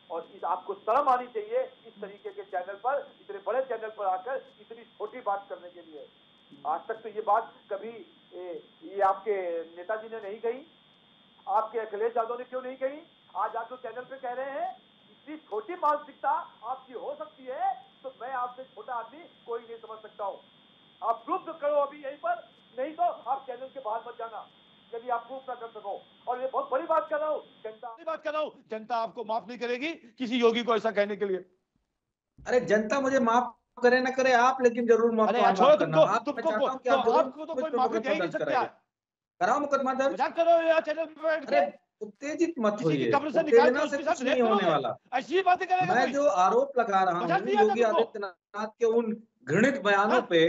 और इस आपको शर्म आनी चाहिए इस तरीके के चैनल पर, इतने बड़े चैनल पर आकर इतनी छोटी बात करने के लिए। आज तक तो ये बात कभी ये आपके नेताजी ने नहीं कही, आपके अखिलेश यादव ने क्यों नहीं कही? आज आप जो चैनल पे कह रहे हैं, इतनी छोटी मानसिकता आपकी हो सकती है, तो मैं आपसे छोटा आदमी कोई नहीं समझ सकता हूँ। आप प्रूफ करो अभी यहीं पर, नहीं तो आप चैनल के बाहर मत जाना यदि आप प्रूफ ना कर सको। और ये बहुत बड़ी बात कर रहा हूँ, जनता आपको माफ नहीं करेगी किसी योगी को ऐसा कहने के लिए। अरे जनता मुझे माफ करे ना करे, आप लेकिन जरूर माफ करना। आपको तो कोई माफी दे ही नहीं सकता। कराओ मुकदमा दर्ज, मजाक करो यार चैनल पे बैठ के। उत्तेजित मत होइए, कब्र से निकाल के उत्तेजना से कुछ नहीं होने वाला। ऐसी बातें करेगा। मैं जो आरोप लगा रहा हूँ योगी आदित्यनाथ के उन घृणित बयानों पे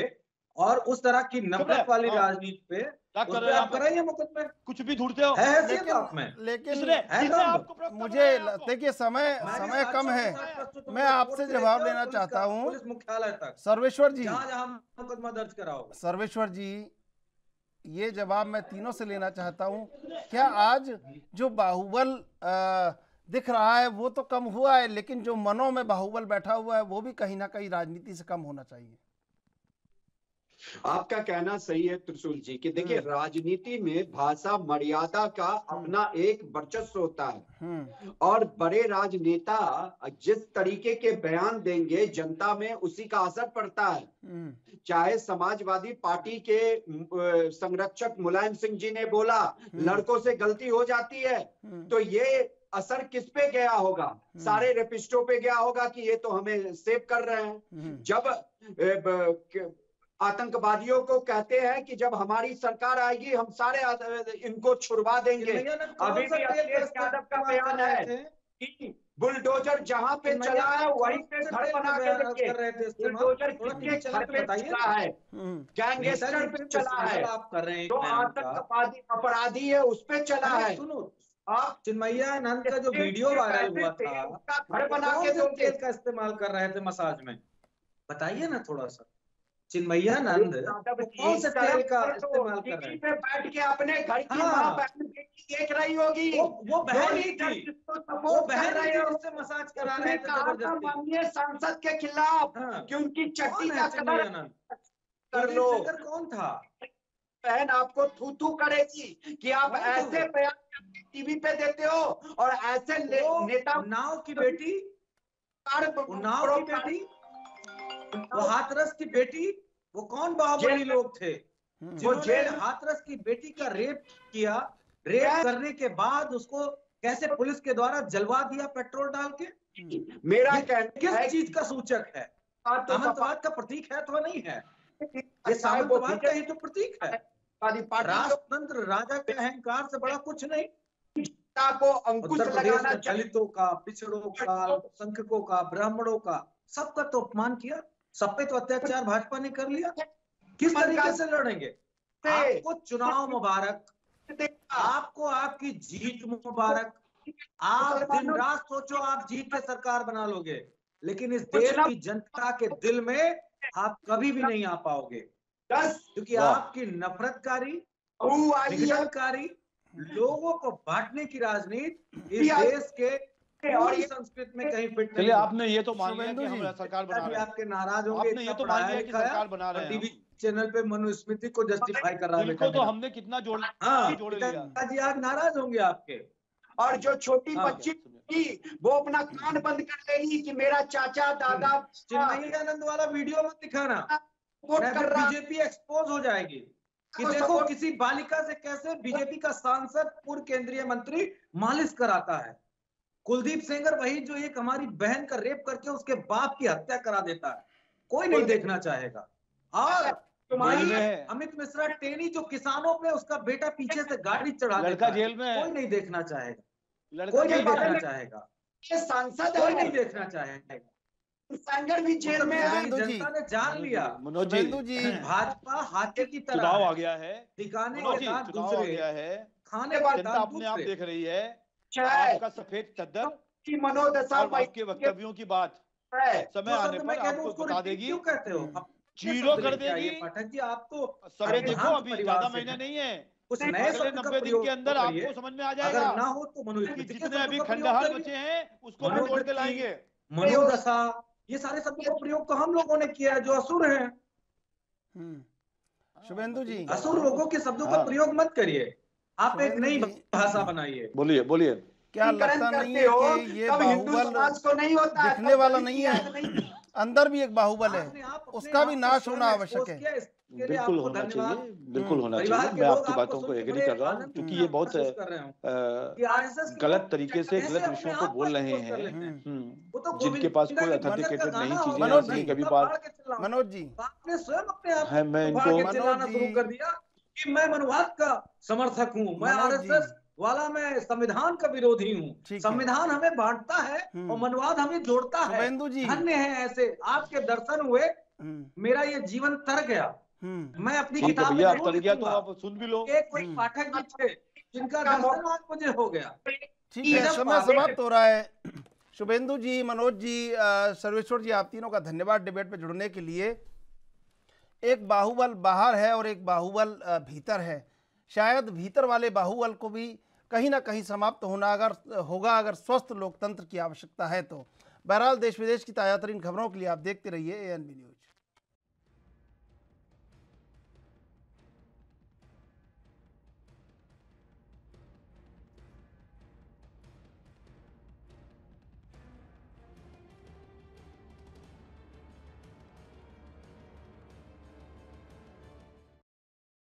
और उस तरह की नफरत वाली राजनीति पे, उस पे आप कराइए मुकदमे। कुछ भी ढूंढते हो लेकिन आपको मुझे देखिए समय कम है, मैं आपसे जवाब लेना चाहता हूँ। पुलिस मुख्यालय तक सर्वेश्वर जी, जहाँ मुकदमा दर्ज कराओ। सर्वेश्वर जी, ये जवाब मैं तीनों से लेना चाहता हूँ। क्या आज जो बाहुबल दिख रहा है वो तो कम हुआ है, लेकिन जो मनों में बाहुबल बैठा हुआ है वो भी कहीं ना कहीं राजनीति से कम होना चाहिए? आपका कहना सही है त्रिशूल जी कि देखिए राजनीति में भाषा मर्यादा का अपना एक वर्चस्व होता है, और बड़े राजनेता जिस तरीके के बयान देंगे जनता में उसी का असर पड़ता है। चाहे समाजवादी पार्टी के संरक्षक मुलायम सिंह जी ने बोला लड़कों से गलती हो जाती है, तो ये असर किस पे गया होगा? सारे रेपिस्टों पे गया होगा कि ये तो हमें सेव कर रहे हैं। जब आतंकवादियों को कहते हैं कि जब हमारी सरकार आएगी हम सारे इनको छुड़वा देंगे। अभी भी अखिलेश यादव का बयान है कि बुलडोजर जहां पे चला है वहीं पे घर बना के देंगे। बुलडोजर किसके घर पे चला है? गैंगस्टर पे चला है, जो आतंकवादी अपराधी है उस पे चला है। आप चिन्मयानंद का जो वीडियो वायरल हुआ था, घर बना के तेल का इस्तेमाल कर रहे थे मसाज में, बताइए ना थोड़ा सा। चिन्मयानंद कौन से तेल का इस्तेमाल कर रहे हैं? बैठ के अपने घर की मां बहन देख रही होगी, वो बहन ही थी, वो बहन रही है, उससे मसाज करा रहे थे जबरदस्ती। माननीय सांसद के खिलाफ कि उनकी चट्टी का कलर कर लो। कौन था? बहन आपको थू थू करेगी कि आप ऐसे बयान टीवी पे देते हो और ऐसे नेता। नाव की बेटी, नाव की बेटी, वो हाथरस की बेटी, वो कौन बाहुबली लोग थे जिन्होंने हाथरस की बेटी का रेप किया? रेप करने के बाद उसको कैसे पुलिस के द्वारा जलवा दिया पेट्रोल डाल के? मेरा किस चीज का सूचक है? सामंतवाद का प्रतीक है अथवा नहीं है? ये सामंतवाद का ही तो प्रतीक है। राष्ट्रतंत्र राजा के अहंकार से बड़ा कुछ नहीं। को अंकुश लगाना, दलितों का, पिछड़ों का, संख्यकों का, ब्राह्मणों का, सबका तो अपमान किया। सब पे तो अत्याचार भाजपा ने कर लिया। किस तरीके से लड़ेंगे? आपको चुनाव मुबारक, आपको आपकी जीत मुबारक। आप दिन रात सोचो आप जीत के सरकार बना लोगे, लेकिन इस देश की जनता के दिल में आप कभी भी नहीं आ पाओगे, क्योंकि आपकी नफरतकारी, विघटनकारी, लोगों को बांटने की राजनीति इस देश के और संस्कृत में कहीं फिट नहीं। आपने ये तो मान लिया कि हम सरकार बना रहे हैं। आपके नाराज होंगे, आपने ये तो मान लिया कि सरकार बना रहे हैं। टीवी चैनल पे मनुस्मृति को जस्टिफाई कर रहा है। बिल्कुल, तो हमने कितना जोड़ लिया जी, आज नाराज होंगे आपके। और जो छोटी बच्ची थी वो अपना कान बंद कर लेगी कि मेरा चाचा दादा। चिन्मयानंद वाला वीडियो मत दिखाना, बीजेपी एक्सपोज हो जाएगी कि देखो किसी बालिका से कैसे बीजेपी का सांसद, पूर्व केंद्रीय मंत्री मालिश कराता है। कुलदीप सेंगर वही जो एक हमारी बहन का रेप करके उसके बाप की हत्या करा देता है, कोई नहीं देखना चाहेगा। और तुम्हारी अमित मिश्रा टेनी जो किसानों पे उसका बेटा पीछे से गाड़ी चढ़ा लड़का जेल में, कोई नहीं देखना चाहेगा, कोई नहीं देखना चाहेगा। ये सांसद कोई नहीं देखना चाहेगा। सेंगर भी जेल में है। जनता ने जान लिया मनोज जी, भाजपा हाथी की तरह चुनाव आ गया है, दिखाने मनोज के जी, साथ चुनाव आ दूसरे गया है, खाने जनता अपने आप देख रही है चाहे आपका सफेद चद्दर की मनोदशा और आपके वक्तव्यों की बात समय आने पर आपको बता देगी, क्यों कहते हो? जीरो कर देगी। पाठक जी, आप तो समय देखो, अभी ज्यादा महीने नहीं है, कुछ नए अगले शब्द का 90 दिन प्रयोग के अंदर करिए। आपको समझ में आ अगर जाएगा ना हो तो कि मनोयुक्ति के जितने शब्द अभी का प्रयोग खंडहर करिए। बचे हैं उसको भी तोड़ के लाएंगे। मनोदशा, ये सारे शब्दों का प्रयोग तो हम लोगों ने किया है जो असुर हैं। शुभेंदु जी, असुर लोगों के शब्दों का प्रयोग मत करिए, आप एक नई भाषा बनाइए। बोलिए बोलिए। क्या लगता नहीं है कि ये बाहुबल दिखने वाला नहीं है, अंदर भी एक बाहुबल है, उसका भी नाश होना आवश्यक है? बिल्कुल होना चाहिए, बिल्कुल होना चाहिए। मैं आपकी बातों को एग्री कर रहा हूँ, क्योंकि ये बहुत गलत तरीके से गलत विषयों को बोल रहे हैं, जिनके पास कोई अथेंटिकेटेड नहीं चीजें हैं। कभी बार मनोज जी, आपने स्वयं अपने आप है, मैं इनको चिल्लाना शुरू कर दिया कि मैं मनुवाद का समर्थक हूँ, मैं आरएसएस वाला, मैं संविधान का विरोधी हूँ। संविधान हमें बांटता है और मनुवाद हमें जोड़ता है। धन्य है ऐसे आपके दर्शन हुए, मेरा ये जीवन तर गया। मैं अपनी किताब में तर गया तो आप सुन भी लो। कोई पाठक जी थे जिनका दर्शन आज मुझे हो गया। ठीक है, समय समाप्त हो रहा है। शुभेंदु जी, मनोज जी, सर्वेश्वर जी, आप तीनों का धन्यवाद डिबेट में जुड़ने के लिए। एक बाहुबल बाहर है और एक बाहुबल भीतर है। शायद भीतर वाले बाहुबल को भी कहीं ना कहीं समाप्त होना अगर स्वस्थ लोकतंत्र की आवश्यकता है तो। बहरहाल, देश विदेश की ताज़ा तरीन खबरों के लिए आप देखते रहिए ANB न्यूज।